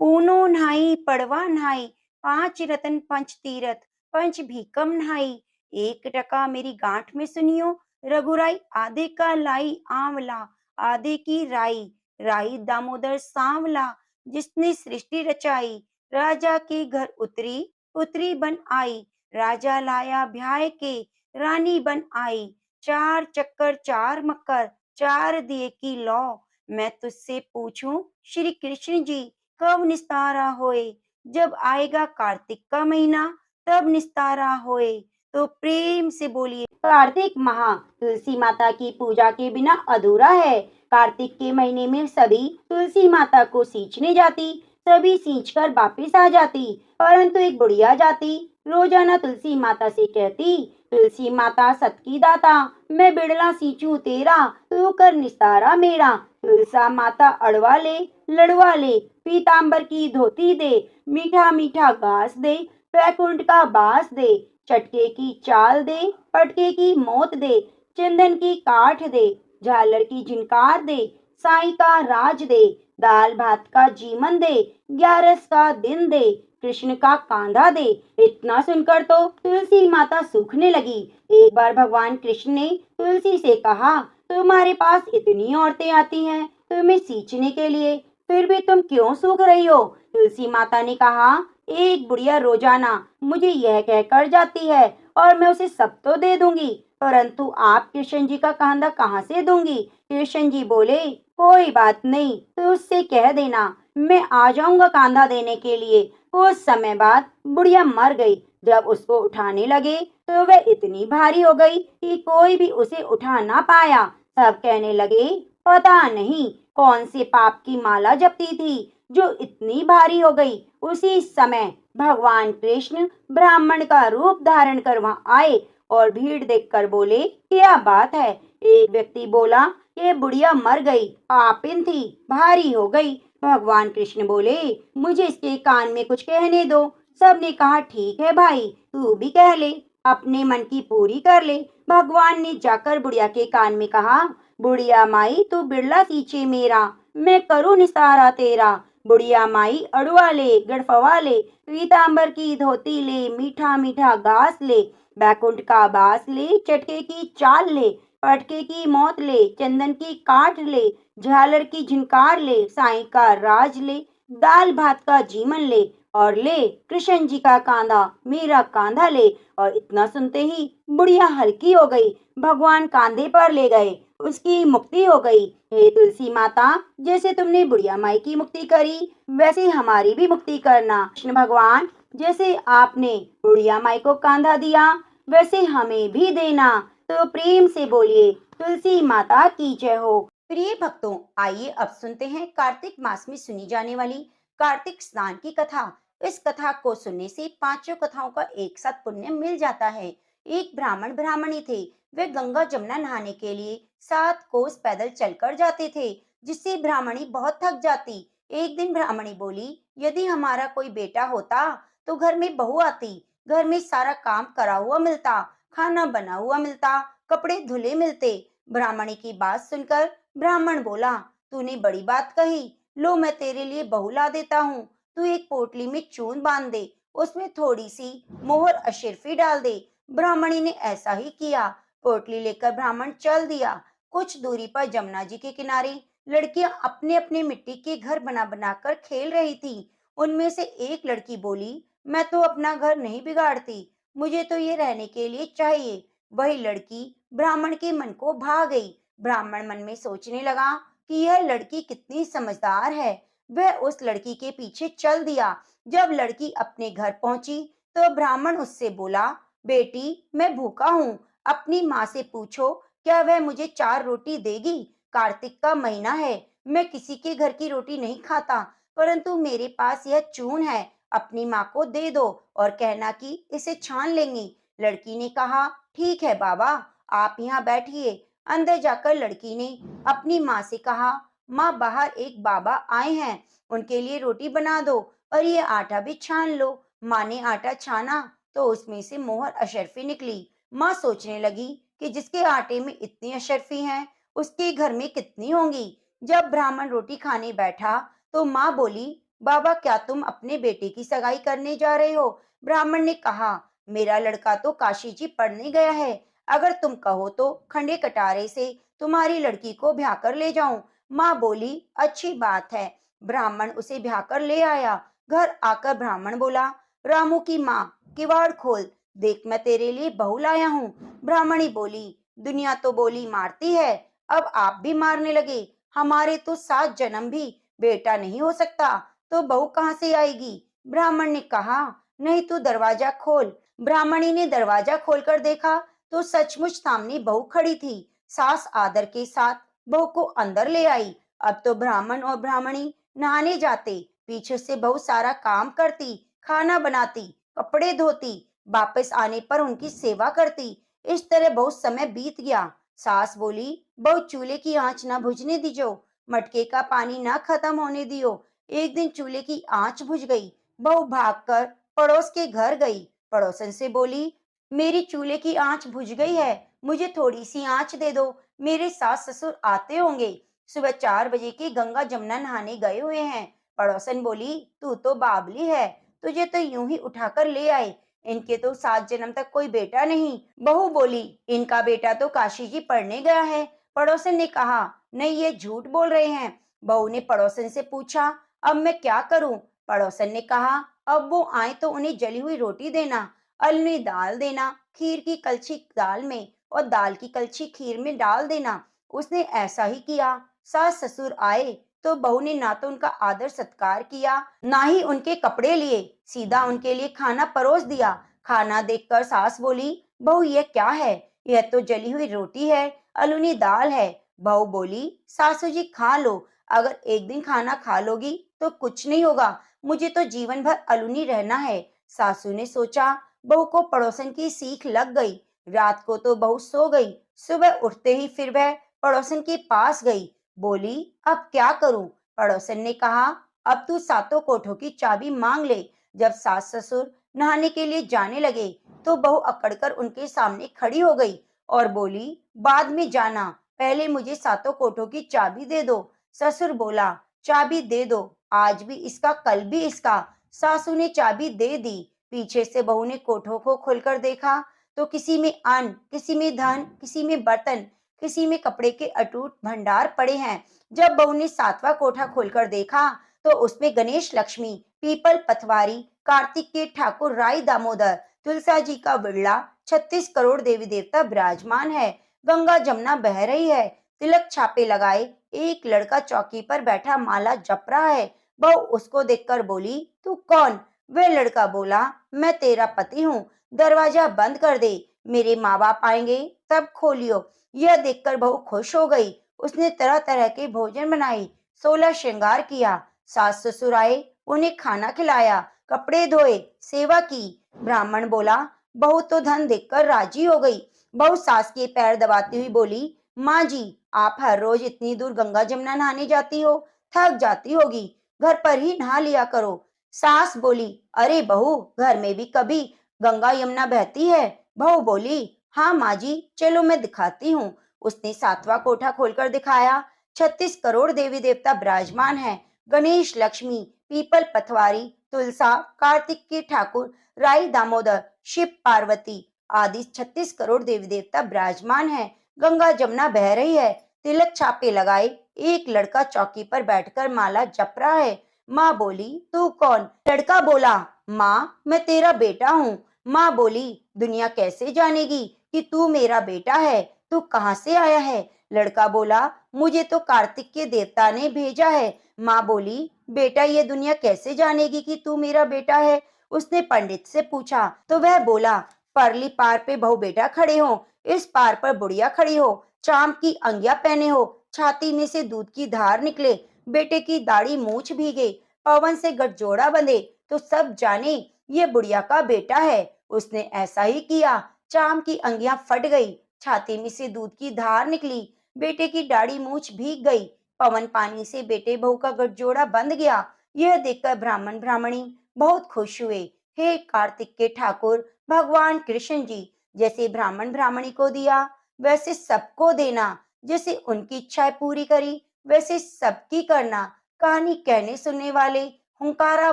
A: पूनो नहाई पड़वा नहाई, पांच रतन पंच तीरथ, पंच भीकम नहाई। एक टका मेरी गांठ में सुनियो, रघुराई आधे का लाई आंवला, आधे की राई, राई दामोदर सांवला, जिसने सृष्टि रचाई। राजा के घर उतरी, उतरी बन आई, राजा लाया ब्याह के, रानी बन आई। चार चक्कर चार मक्कर, चार दिए की लौ। मैं तुझसे पूछूं श्री कृष्ण जी, कब निस्तारा होए। जब आएगा कार्तिक का महीना तब निस्तारा होए। तो प्रेम से बोलिए, कार्तिक माह तुलसी माता की पूजा के बिना अधूरा है। कार्तिक के महीने में सभी तुलसी माता को सींचने जाती, सभी सींच कर वापिस आ जाती, परंतु एक बुढ़िया जाती रोजाना तुलसी माता से कहती, तुलसी माता सत की दाता, मैं बिड़ला सींचूं तेरा, तू कर निस्तारा मेरा। तुलसा माता अड़वा ले, लड़वा ले, पीतांबर की धोती दे, मीठा मीठा घास दे, वैकुंठ का बास दे, चटके की चाल दे, पटके की मौत दे, चंदन की काठ दे, झालर की झिनकार दे, साई का राज दे, दाल भात का जीवन दे, ग्यारस का दिन दे, कृष्ण का कांधा दे। इतना सुनकर तो तुलसी माता सूखने लगी। एक बार भगवान कृष्ण ने तुलसी से कहा, तुम्हारे पास इतनी औरतें आती हैं तुम्हें सींचने के लिए, फिर भी तुम क्यों सूख रही हो। तुलसी माता ने कहा, एक बुढ़िया रोजाना मुझे यह कहकर जाती है और मैं उसे सब तो दे दूंगी, परंतु आप कृष्ण जी का कांधा कहाँ से दूंगी। कृष्ण जी बोले, कोई बात नहीं, तो उससे कह देना मैं आ जाऊंगा कांधा देने के लिए। कुछ समय बाद बुढ़िया मर गई। जब उसको उठाने लगे तो वह इतनी भारी हो गई कि कोई भी उसे उठा ना पाया। सब कहने लगे, पता नहीं कौन से पाप की माला जपती थी जो इतनी भारी हो गई। उसी समय भगवान कृष्ण ब्राह्मण का रूप धारण कर वहां आए और भीड़ देखकर बोले, क्या बात है। एक व्यक्ति बोला, ये बुढ़िया मर गई, पापिन थी, भारी हो गई। भगवान कृष्ण बोले, मुझे इसके कान में कुछ कहने दो। सबने कहा, ठीक है भाई, तू भी कह ले, अपने मन की पूरी कर ले। भगवान ने जाकर बुढ़िया के कान में कहा, बुढ़िया माई तू बिड़ला सींचे मेरा, मैं करूँ निस्तारा तेरा। बुढ़िया माई अड़ुआ ले, गड़फवा ले, पीतांबर की धोती ले, मीठा मीठा घास ले, बैकुंठ का बास ले, चटके की चाल ले, पटके की मौत ले, चंदन की काठ ले, झालर की झिनकार ले, साई का राज ले, दाल भात का जीवन ले, और ले कृष्ण जी का कांधा, मेरा कांधा ले। और इतना सुनते ही बुढ़िया हल्की हो गई। भगवान कांधे पर ले गए, उसकी मुक्ति हो गई। हे तुलसी माता, जैसे तुमने बुढ़िया माई की मुक्ति करी वैसे हमारी भी मुक्ति करना। कृष्ण भगवान, जैसे आपने बुढ़िया माई को कांधा दिया वैसे हमें भी देना। तो प्रेम से बोलिए, तुलसी माता की जय हो। प्रिय भक्तों, आइए अब सुनते हैं कार्तिक मास में सुनी जाने वाली कार्तिक स्नान की कथा। इस कथा को सुनने से पांचों कथाओं का एक साथ पुण्य मिल जाता है। एक ब्राह्मण ब्राह्मणी थे। वे गंगा जमुना नहाने के लिए 7 कोस पैदल चलकर जाते थे, जिससे ब्राह्मणी बहुत थक जाती। एक दिन ब्राह्मणी बोली, यदि हमारा कोई बेटा होता तो घर में बहू आती, घर में सारा काम करा हुआ मिलता, खाना बना हुआ मिलता, कपड़े धुले मिलते। ब्राह्मणी की बात सुनकर ब्राह्मण बोला, तूने बड़ी बात कही। लो, मैं तेरे लिए बहू ला देता हूँ। तू एक पोटली में चून बांध दे, उसमें थोड़ी सी मोहर अशर्फी डाल दे। ब्राह्मणी ने ऐसा ही किया। पोटली लेकर ब्राह्मण चल दिया। कुछ दूरी पर जमुना जी के किनारे लड़कियां अपने अपने मिट्टी के घर बना बना कर खेल रही थी। उनमें से एक लड़की बोली, मैं तो अपना घर नहीं बिगाड़ती, मुझे तो ये रहने के लिए चाहिए। वही लड़की ब्राह्मण के मन को भा गई। ब्राह्मण मन में सोचने लगा कि यह लड़की कितनी समझदार है। वह उस लड़की के पीछे चल दिया। जब लड़की अपने घर पहुंची तो ब्राह्मण उससे बोला, बेटी, मैं भूखा हूँ, अपनी माँ से पूछो, क्या वह मुझे 4 रोटी देगी? कार्तिक का महीना है, मैं किसी के घर की रोटी नहीं खाता, परंतु मेरे पास यह चून है, अपनी माँ को दे दो और कहना कि इसे छान लेंगी। लड़की ने कहा, ठीक है बाबा, आप यहाँ बैठिए। अंदर जाकर लड़की ने अपनी माँ से कहा, माँ, बाहर एक बाबा आए हैं, उनके लिए रोटी बना दो और ये आटा भी छान लो। माँ ने आटा छाना तो उसमें से मोहर अशर्फी निकली। माँ सोचने लगी कि जिसके आटे में इतनी अशर्फी है, उसके घर में कितनी होंगी। जब ब्राह्मण रोटी खाने बैठा तो माँ बोली, बाबा, क्या तुम अपने बेटे की सगाई करने जा रहे हो? ब्राह्मण ने कहा, मेरा लड़का तो काशी जी पढ़ने गया है, अगर तुम कहो तो खंडे कटारे से तुम्हारी लड़की को ब्याह कर ले जाऊं। माँ बोली, अच्छी बात है। ब्राह्मण उसे ब्याह कर ले आया। घर आकर ब्राह्मण बोला, रामू की माँ, किवाड़ खोल, देख मैं तेरे लिए बहू लाया हूँ। ब्राह्मणी बोली, दुनिया तो बोली मारती है, अब आप भी मारने लगे। हमारे तो 7 जन्म भी बेटा नहीं हो सकता, तो बहू कहाँ से आएगी? ब्राह्मण ने कहा, नहीं, तू दरवाजा खोल। ब्राह्मणी ने दरवाजा खोलकर देखा तो सचमुच सामने बहू खड़ी थी। सास आदर के साथ बहू को अंदर ले आई। अब तो ब्राह्मण और ब्राह्मणी नहाने जाते, पीछे से बहू सारा काम करती, खाना बनाती, कपड़े धोती, वापस आने पर उनकी सेवा करती। इस तरह बहुत समय बीत गया। सास बोली, बहू, चूल्हे की आंच ना बुझने दीजो, मटके का पानी ना खत्म होने दियो। एक दिन चूल्हे की आंच बुझ गई। बहू भागकर पड़ोस के घर गई। पड़ोसन से बोली, मेरी चूल्हे की आंच बुझ गई है, मुझे थोड़ी सी आंच दे दो, मेरे सास ससुर आते होंगे, सुबह 4 बजे के गंगा जमुना नहाने गए हुए हैं। पड़ोसन बोली, तू तो बावली है, तुझे तो यूं ही उठाकर ले आए, इनके तो 7 जन्म तक कोई बेटा नहीं। बहू बोली, इनका बेटा तो काशी जी पढ़ने गया है। पड़ोसन ने कहा, नहीं, ये झूठ बोल रहे हैं। बहू ने पड़ोसन से पूछा, अब मैं क्या करूं? पड़ोसन ने कहा, अब वो आए तो उन्हें जली हुई रोटी देना, अलनी दाल देना, खीर की कलछी दाल में और दाल की कलछी खीर में डाल देना। उसने ऐसा ही किया। सास ससुर आए तो बहू ने ना तो उनका आदर सत्कार किया, ना ही उनके कपड़े लिए, सीधा उनके लिए खाना परोस दिया। खाना देखकर सास बोली, बहू, ये क्या है? यह तो जली हुई रोटी है, अलूनी दाल है। बहू बोली, सासू जी, खा लो, अगर एक दिन खाना खा लोगी तो कुछ नहीं होगा, मुझे तो जीवन भर अलूनी रहना है। सासू ने सोचा, बहू को पड़ोसन की सीख लग गई। रात को तो बहू सो गई। सुबह उठते ही फिर वह पड़ोसन के पास गई। बोली, अब क्या करूं? पड़ोसन ने कहा, अब तू 7 कोठों की चाबी मांग ले। जब सास ससुर नहाने के लिए जाने लगे तो बहू अकड़कर उनके सामने खड़ी हो गई और बोली, बाद में जाना, पहले मुझे 7 कोठों की चाबी दे दो। ससुर बोला, चाबी दे दो, आज भी इसका, कल भी इसका। सासू ने चाबी दे दी। पीछे से बहू ने कोठों को खोलकर देखा तो किसी में अन्न, किसी में धन, किसी में बर्तन, किसी में कपड़े के अटूट भंडार पड़े हैं। जब बहू ने 7वां कोठा खोलकर देखा तो उसमें गणेश, लक्ष्मी, पीपल पथवारी, कार्तिक के ठाकुर राय दामोदर, तुलसा जी का बिड़ला, 36 करोड़ देवी देवता विराजमान है। गंगा जमुना बह रही है। तिलक छापे लगाए एक लड़का चौकी पर बैठा माला जप रहा है। बहू उसको देखकर बोली, तू कौन? वह लड़का बोला, मैं तेरा पति हूँ, दरवाजा बंद कर दे, मेरे माँ बाप आएंगे तब खोलियो। यह देखकर बहू खुश हो गई। उसने तरह तरह के भोजन बनाई, 16 श्रृंगार किया, सास ससुर आए, उन्हें खाना खिलाया, कपड़े धोए, सेवा की। ब्राह्मण बोला, बहू तो धन देखकर राजी हो गई। बहू सास के पैर दबाती हुई बोली, माँ जी, आप हर रोज इतनी दूर गंगा जमुना नहाने जाती हो, थक जाती होगी, घर पर ही नहा लिया करो। सास बोली, अरे बहू, घर में भी कभी गंगा यमुना बहती है। बहू बोली, हाँ माँ जी, चलो मैं दिखाती हूँ। उसने 7वां कोठा खोलकर दिखाया। 36 करोड़ देवी देवता विराजमान है। गणेश, लक्ष्मी, पीपल पथवारी, तुलसा, कार्तिक के ठाकुर, राई दामोदर, शिव पार्वती आदि 36 करोड़ देवी देवता विराजमान है। गंगा जमुना बह रही है। तिलक छापे लगाए एक लड़का चौकी पर बैठकर माला जप रहा है। माँ बोली, तू कौन? लड़का बोला, माँ, मैं तेरा बेटा हूँ। माँ बोली, दुनिया कैसे जानेगी कि तू मेरा बेटा है? तू कहाँ से आया है? लड़का बोला, मुझे तो कार्तिक के देवता ने भेजा है। माँ बोली, बेटा, ये दुनिया कैसे जानेगी कि तू मेरा बेटा है? उसने पंडित से पूछा तो वह बोला, परली पार पे बहू बेटा खड़े हो, इस पार पर बुढ़िया खड़ी हो, चांद की अंगिया पहने हो, छाती में से दूध की धार निकले, बेटे की दाढ़ी मूछ भीगे, पवन से गठजोड़ा बंधे, तो सब जाने ये बुढ़िया का बेटा है। उसने ऐसा ही किया। चांद की अंगियां फट गई, छाती में से दूध की धार निकली, बेटे की दाढ़ी मूछ भीग गई, पवन पानी से बेटे बहू का गठजोड़ा बंध गया। यह देखकर ब्राह्मण ब्राह्मणी बहुत खुश हुए। हे कार्तिक के ठाकुर भगवान कृष्ण जी, जैसे ब्राह्मण ब्राह्मणी को दिया वैसे सबको देना, जैसे उनकी इच्छाएं पूरी करी वैसे सबकी करना, कहानी कहने सुनने वाले, हुंकारा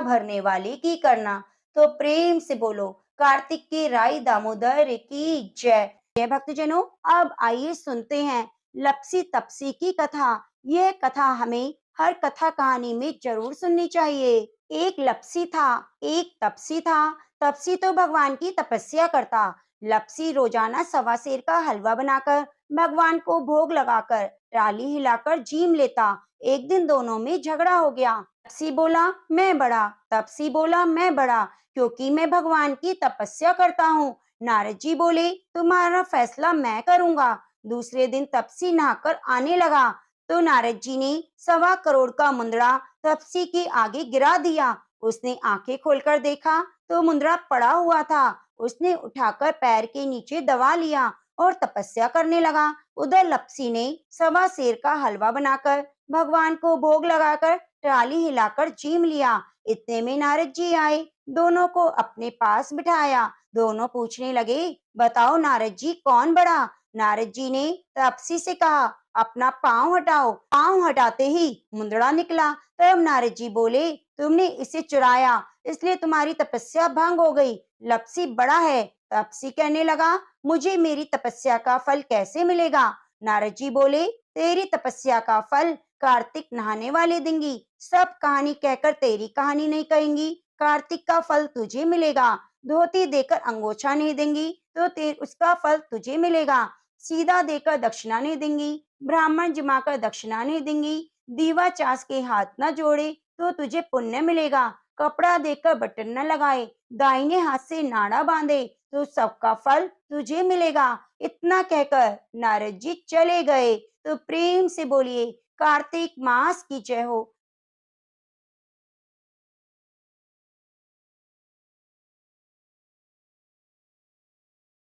A: भरने वाले की करना। तो प्रेम से बोलो, कार्तिक के राई दामोदर की जय। जय भक्तजनों, अब आइए सुनते हैं लपसी तपसी की कथा। यह कथा हमें हर कथा कहानी में जरूर सुननी चाहिए। एक लपसी था, एक तपसी था। तपसी तो भगवान की तपस्या करता। लपसी रोजाना सवा सेर का हलवा बनाकर भगवान को भोग लगाकर टाली हिलाकर जीम लेता। एक दिन दोनों में झगड़ा हो गया। तपसी बोला, मैं बड़ा। तपसी बोला, मैं बड़ा क्योंकि मैं भगवान की तपस्या करता हूँ। नारद जी बोले, तुम्हारा फैसला मैं करूंगा। दूसरे दिन तपसी नहाकर आने लगा तो नारद जी ने 1.25 करोड़ का मुंदड़ा तपसी के आगे गिरा दिया। उसने आंखें खोलकर देखा तो मुंदड़ा पड़ा हुआ था। उसने उठाकर पैर के नीचे दबा लिया और तपस्या करने लगा। उधर लपसी ने 1.25 सेर का हलवा बनाकर भगवान को भोग लगाकर टाली हिलाकर जीम लिया। इतने में नारद जी आए, दोनों को अपने पास बिठाया। दोनों पूछने लगे, बताओ नारद जी, कौन बड़ा? नारद जी ने तपसी से कहा, अपना पांव हटाओ। पांव हटाते ही मुंदड़ा निकला। तब नारद जी बोले, तुमने इसे चुराया, इसलिए तुम्हारी तपस्या भंग हो गई। लपसी बड़ा है। तपसी कहने लगा, मुझे मेरी तपस्या का फल कैसे मिलेगा? नारद जी बोले, तेरी तपस्या का फल कार्तिक नहाने वाले देंगी। सब कहानी कहकर तेरी कहानी नहीं कहेंगी, कार्तिक का फल तुझे मिलेगा। धोती देकर अंगोछा नहीं देंगी तो उसका फल तुझे मिलेगा। सीधा देकर दक्षिणा नहीं देंगी, ब्राह्मण जिमाकर दक्षिणा नहीं देंगी, दीवा चास के हाथ न जोड़े तो तुझे पुण्य मिलेगा। कपड़ा देकर बटन न लगाए, दाहिने हाथ से नाड़ा बांधे तो सबका फल तुझे मिलेगा। इतना कहकर नारद जी चले गए। तो प्रेम से बोलिए, कार्तिक मास की जय हो।